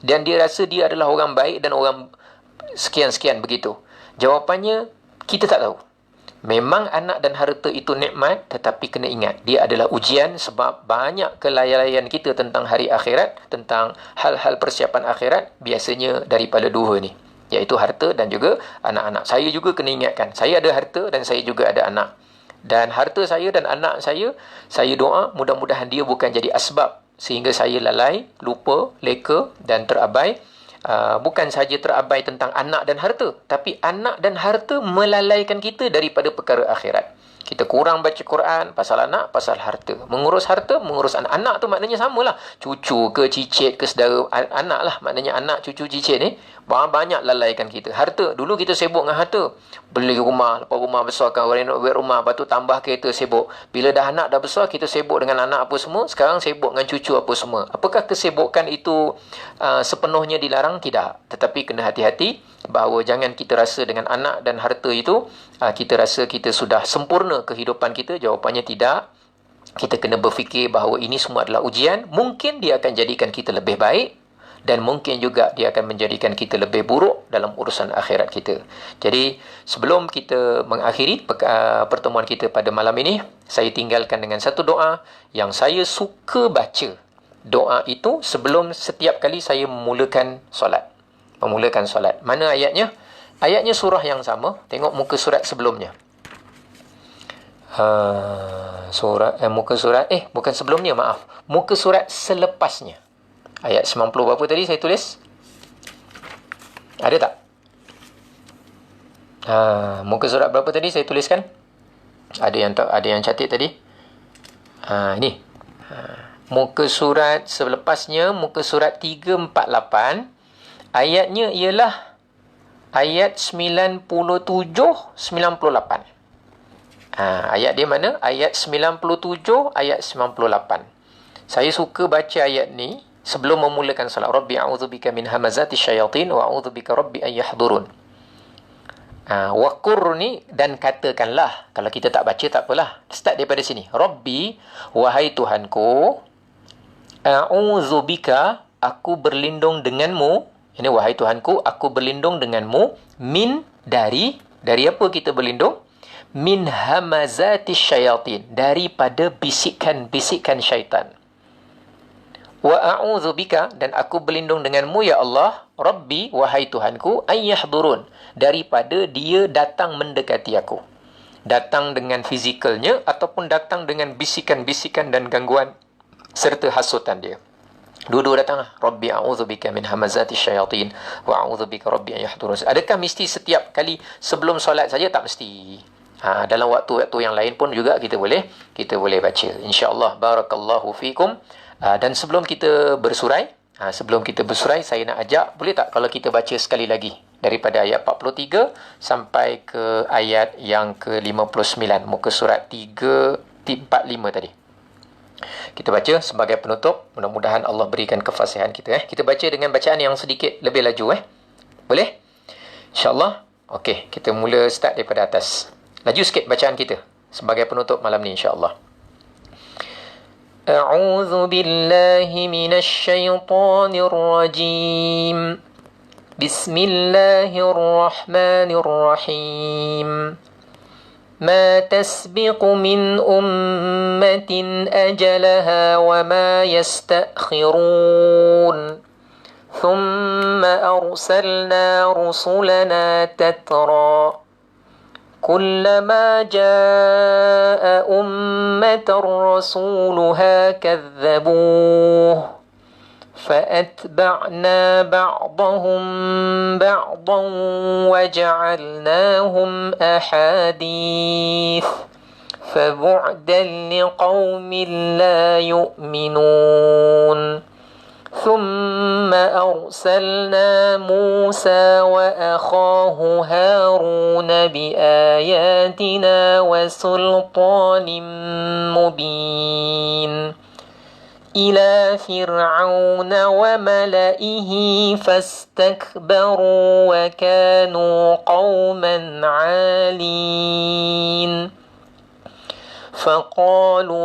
Speaker 1: Dan dia rasa dia adalah orang baik dan orang sekian-sekian begitu. Jawapannya, kita tak tahu. Memang anak dan harta itu nikmat, tetapi kena ingat, dia adalah ujian sebab banyak kelalaian kita tentang hari akhirat, tentang hal-hal persiapan akhirat, biasanya daripada dua ni, iaitu harta dan juga anak-anak. Saya juga kena ingatkan, saya ada harta dan saya juga ada anak. Dan harta saya dan anak saya doa mudah-mudahan dia bukan jadi asbab sehingga saya lalai, lupa, leka dan terabai. Bukan sahaja terabai tentang anak dan harta, tapi anak dan harta melalaikan kita daripada perkara akhirat. Kita kurang baca Quran, pasal anak, pasal harta. Mengurus harta, mengurus anak. Anak tu maknanya samalah. Cucu ke cicit ke saudara, anak lah. Maknanya anak, cucu, cicit ni banyak lalaikan kita. Harta, dulu kita sibuk dengan harta. Beli rumah, lepas rumah besarkan, renovate rumah, lepas tu tambah kereta, sibuk. Bila dah anak dah besar, kita sibuk dengan anak apa semua. Sekarang sibuk dengan cucu apa semua. Apakah kesibukan itu sepenuhnya dilarang? Tidak. Tetapi kena hati-hati bahawa jangan kita rasa dengan anak dan harta itu kita rasa kita sudah sempurna kehidupan kita. Jawapannya tidak. Kita kena berfikir bahawa ini semua adalah ujian. Mungkin dia akan jadikan kita lebih baik, dan mungkin juga dia akan menjadikan kita lebih buruk dalam urusan akhirat kita. Jadi sebelum kita mengakhiri pertemuan kita pada malam ini, saya tinggalkan dengan satu doa yang saya suka baca. Doa itu sebelum setiap kali saya memulakan solat. Mana ayatnya? Ayatnya surah yang sama. Tengok muka surat sebelumnya. Bukan sebelumnya, maaf. Muka surat selepasnya. Ayat 90 berapa tadi saya tulis? Ada tak? Muka surat berapa tadi saya tuliskan? Ada yang catat tadi? Ini. Muka surat selepasnya, muka surat 348. Ayatnya ialah ayat 97, 98. Ayat dia mana? Ayat 97, ayat 98. Saya suka baca ayat ni sebelum memulakan salat. Rabbi a'udzubika min hamazati syayatin wa a'udzubika rabbi an yahdurun. Waqur ni, dan katakanlah. Kalau kita tak baca tak apalah. Start daripada sini. Rabbi, wahai Tuhanku, a'udzubika, aku berlindung denganmu. Ini wahai Tuhanku, aku berlindung denganmu. Min, dari apa kita berlindung? Min hamazati syayatin, daripada bisikan-bisikan syaitan. Wa a'udzubika, dan aku berlindung denganmu ya Allah, Rabbi, wahai Tuhanku, ayyahdurun, daripada dia datang mendekati aku. Datang dengan fizikalnya ataupun datang dengan bisikan-bisikan dan gangguan serta hasutan dia. Dua-dua datang. Rabbi a'udzubika min hamazati syayatin wa a'udzubika rabbi ayyahdurun. Adakah mesti setiap kali sebelum solat saja? Tak mesti. Dalam waktu-waktu yang lain pun juga kita boleh baca. InsyaAllah. Barakallahu fikum. Dan sebelum kita bersurai, saya nak ajak, boleh tak kalau kita baca sekali lagi daripada ayat 43 sampai ke ayat yang ke-59, muka surat 345 tadi. Kita baca sebagai penutup. Mudah-mudahan Allah berikan kefasihan kita. Kita baca dengan bacaan yang sedikit lebih laju. Boleh? InsyaAllah. Okey, kita mula start daripada atas. Laju sikit bacaan kita sebagai penutup malam ni insyaAllah. A'udzu billahi minasy syaithanir rajim. Bismillahirrahmanirrahim. ما تسبق من أمة أجلها وما يستأخرون ثم أرسلنا رسلنا تترى كلما جاء أمة رسولها كذبوه فأتبعنا بعضهم بعضا وجعلناهم أحاديث فبعدا لقوم لا يؤمنون ثم أرسلنا موسى وأخاه هارون بآياتنا وسلطان مبين إلى فرعون وملئه فاستكبروا وكانوا قوما عالين فقالوا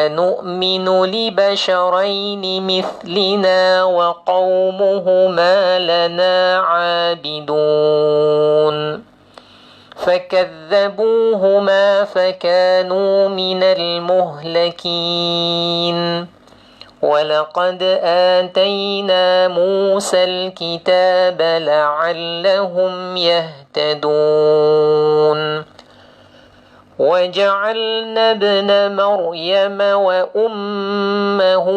Speaker 1: أنؤمن لبشرين مثلنا وقومهما لنا عابدون فكذبوهما فكانوا من المهلكين ولقد آتينا موسى الكتاب لعلهم يهتدون وجعلنا ابن مريم وأمه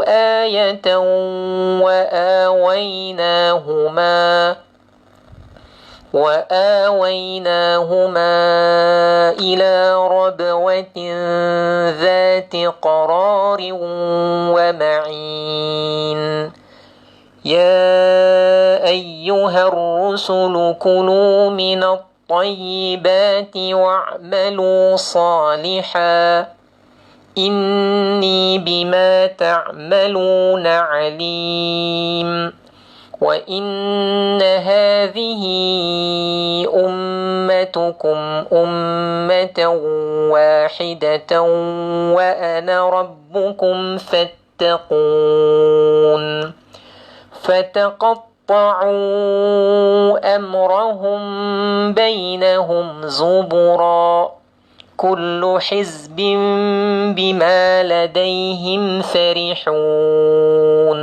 Speaker 1: آية وآويناهما إلى ربوة ذات قرار ومعين يا أيها الرسل كلوا من الطيبات واعملوا صالحا إني بما تعملون عليم وإن هذه أمتكم أمة واحدة وأنا ربكم فاتقون فتقطعوا أمرهم بينهم زبرا كل حزب بما لديهم فرحون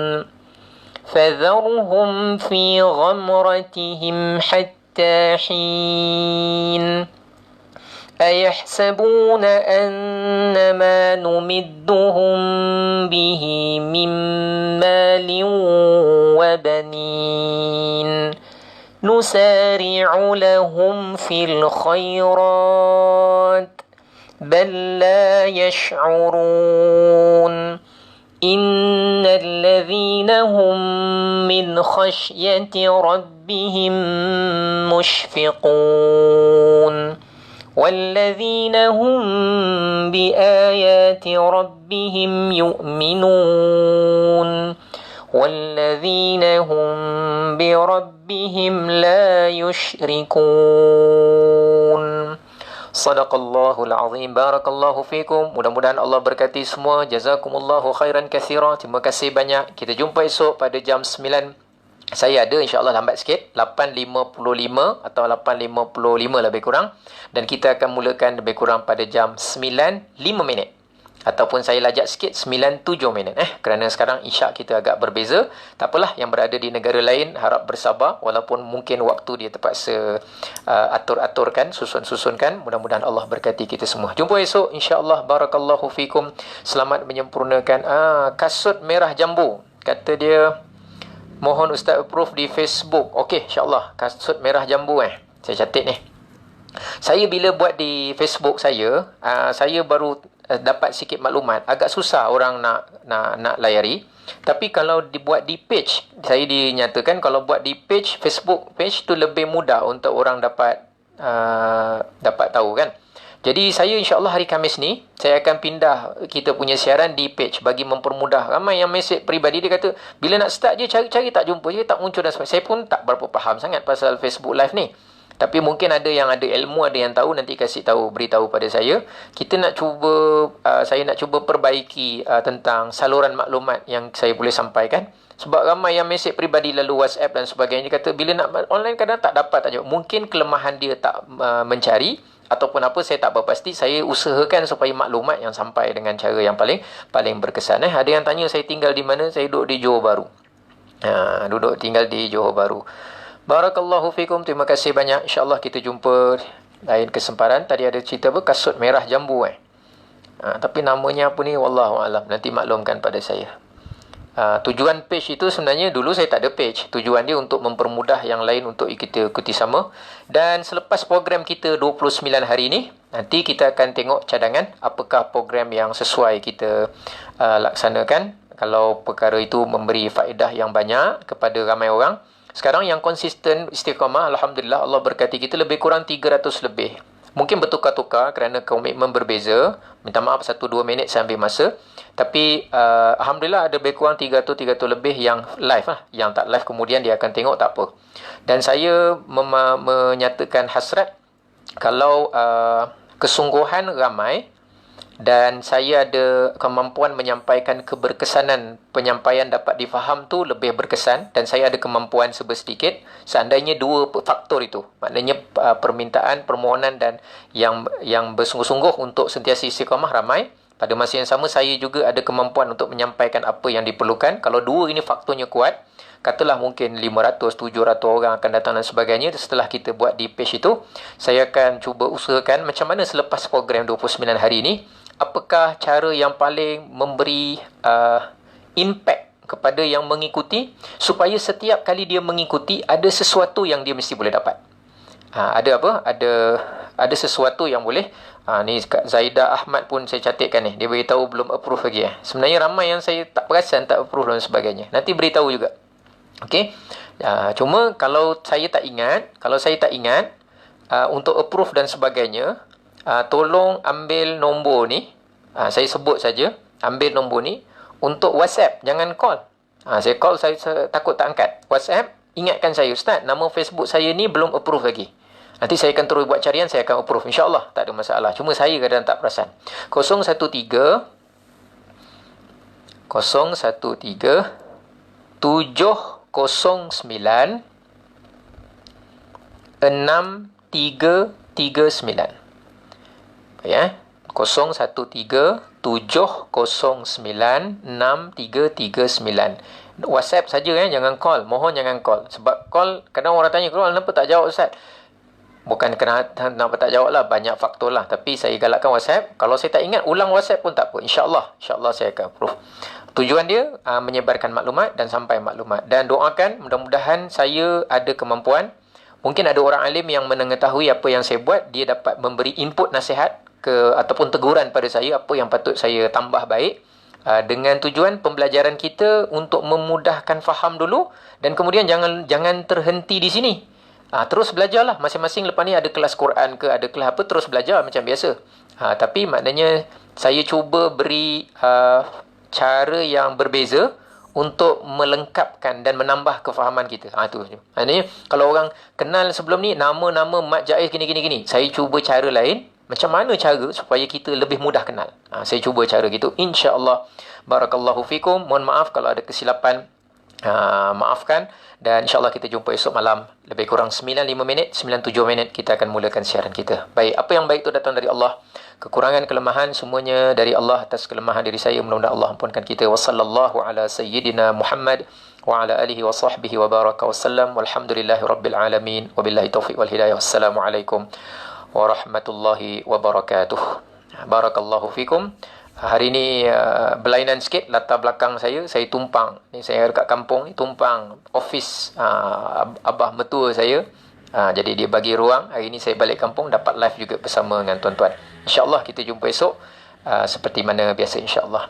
Speaker 1: فذرهم في غمرتهم حتى حين أيحسبون أن ما نمدهم به من مال وبنين نسارع لهم في الخيرات بل لا يشعرون إن الذين هم من خشية ربهم مشفقون والذين هم بآيات ربهم يؤمنون والذين هم بربهم لا يشركون. Sadaqallahul azim. Barakallahu fikum. Mudah-mudahan Allah berkati semua. Jazakumullahu khairan katsira. Terima kasih banyak. Kita jumpa esok pada jam 9. Saya ada insya-Allah lambat sikit, 8.55 atau 8.55 lebih kurang, dan kita akan mulakan lebih kurang pada jam 9.5 ataupun saya lajak sikit 9.7 kerana sekarang isyak kita agak berbeza. Tak apalah, yang berada di negara lain harap bersabar walaupun mungkin waktu dia terpaksa atur-aturkan, susun-susunkan. Mudah-mudahan Allah berkati kita semua. Jumpa esok insya-Allah. Barakallahu fikum. Selamat menyempurnakan kasut merah jambu. Kata dia, mohon Ustaz approve di Facebook. Okey, insya-Allah kasut merah jambu Saya catat ni. Saya bila buat di Facebook saya baru dapat sikit maklumat. Agak susah orang nak layari. Tapi kalau dibuat di page, saya dinyatakan kalau buat di page, Facebook page tu lebih mudah untuk orang dapat tahu kan. Jadi saya insya-Allah hari Khamis ni saya akan pindah kita punya siaran di page bagi mempermudah. Ramai yang mesej peribadi dia kata bila nak start je cari-cari tak jumpa je, tak muncul dan sebagainya. Saya pun tak berapa faham sangat pasal Facebook live ni. Tapi mungkin ada yang ada ilmu, ada yang tahu, nanti beritahu pada saya. Kita nak cuba, saya nak cuba perbaiki tentang saluran maklumat yang saya boleh sampaikan. Sebab ramai yang mesej peribadi lalu WhatsApp dan sebagainya, dia kata bila nak online kadang tak dapat tak jawab. Mungkin kelemahan dia tak mencari ataupun apa, saya tak berpasti. Saya usahakan supaya maklumat yang sampai dengan cara yang paling berkesan. Ada yang tanya saya tinggal di mana, saya duduk di Johor Bahru. Tinggal di Johor Bahru. Barakallahu fikum. Terima kasih banyak. InsyaAllah kita jumpa lain kesempatan. Tadi ada cerita apa? Kasut merah jambu tapi namanya apa ni? Wallahualam. Nanti maklumkan pada saya. Tujuan page itu sebenarnya dulu saya tak ada page. Tujuan dia untuk mempermudah yang lain untuk kita ikuti sama. Dan selepas program kita 29 hari ini, nanti kita akan tengok cadangan apakah program yang sesuai kita laksanakan. Kalau perkara itu memberi faedah yang banyak kepada ramai orang. Sekarang yang konsisten istiqamah, alhamdulillah, Allah berkati kita lebih kurang 300 lebih Mungkin bertukar-tukar kerana komitmen berbeza. Minta maaf 1-2 minit saya ambil masa. Tapi Alhamdulillah ada lebih kurang 300 lebih yang live lah. Yang tak live kemudian dia akan tengok, tak apa. Dan saya menyatakan hasrat kalau kesungguhan ramai dan saya ada kemampuan menyampaikan keberkesanan, penyampaian dapat difaham tu lebih berkesan, dan saya ada kemampuan sedikit, seandainya dua faktor itu, maknanya permintaan, permohonan dan yang bersungguh-sungguh untuk sentiasa istiqamah ramai, pada masa yang sama saya juga ada kemampuan untuk menyampaikan apa yang diperlukan. Kalau dua ini faktornya kuat, katalah mungkin 500, 700 orang akan datang dan sebagainya. Setelah kita buat di page itu, saya akan cuba usahakan macam mana selepas program 29 hari ini, apakah cara yang paling memberi impact kepada yang mengikuti, supaya setiap kali dia mengikuti ada sesuatu yang dia mesti boleh dapat. Ada apa? Ada sesuatu yang boleh. Ni Kak Zaida Ahmad pun saya catatkan ni. Dia beritahu belum approve lagi. Sebenarnya ramai yang saya tak perasan tak approve dan sebagainya. Nanti beritahu juga. Okey. Cuma kalau saya tak ingat, untuk approve dan sebagainya, tolong ambil nombor ni. Saya sebut saja, ambil nombor ni untuk WhatsApp, jangan call. Saya call, saya takut tak angkat. WhatsApp, ingatkan saya, Ustaz, nama Facebook saya ni belum approve lagi. Nanti saya akan terus buat carian, saya akan approve. InsyaAllah, tak ada masalah. Cuma saya kadang tak perasan. 013 709 6339. Ya, 013 709 6339. WhatsApp saja jangan call. Mohon jangan call. Sebab call, kadang orang tanya, kenapa tak jawab Ustaz? Bukan kenapa tak jawab lah, banyak faktor lah. Tapi saya galakkan WhatsApp. Kalau saya tak ingat, ulang WhatsApp pun tak apa. InsyaAllah saya akan approve. Tujuan dia menyebarkan maklumat dan sampai maklumat. Dan doakan mudah-mudahan saya ada kemampuan. Mungkin ada orang alim yang mengetahui apa yang saya buat. Dia dapat memberi input nasihat ataupun teguran pada saya, apa yang patut saya tambah baik. Dengan tujuan pembelajaran kita untuk memudahkan faham dulu. Dan kemudian jangan terhenti di sini. Terus belajarlah. Masing-masing lepas ni ada kelas Quran ke, ada kelas apa, terus belajar macam biasa. Tapi maknanya saya cuba beri cara yang berbeza untuk melengkapkan dan menambah kefahaman kita. Itu. Maknanya kalau orang kenal sebelum ni, nama-nama Mat Jaiz gini. Saya cuba cara lain. Macam mana cara supaya kita lebih mudah kenal. Saya cuba cara gitu. InsyaAllah. Barakallahu fikum. Mohon maaf kalau ada kesilapan. Maafkan. Dan insyaAllah kita jumpa esok malam. Lebih kurang 95 minit, 97 minit kita akan mulakan siaran kita. Baik, apa yang baik itu datang dari Allah. Kekurangan, kelemahan semuanya dari Allah. Atas kelemahan diri saya, mudah-mudahan Allah ampunkan kita. Wassallallahu ala sayyidina Muhammad wa ala alihi wa sahbihi wa baraka wassalam. Walhamdulillahi rabbil alamin. Wabillahi taufiq wal hidayah. Wassalamualaikum warahmatullahi wabarakatuh. Barakallahu fikum. Hari ni berlainan sikit latar belakang saya tumpang. Ni saya dekat kampung ni, tumpang office abah mertua saya. Jadi dia bagi ruang. Hari ni saya balik kampung, dapat live juga bersama dengan tuan-tuan. InsyaAllah kita jumpa esok seperti mana biasa, insyaAllah.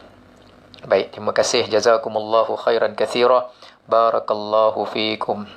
Speaker 1: Baik, terima kasih. Jazakumullahu khairan kathira. Barakallahu fikum.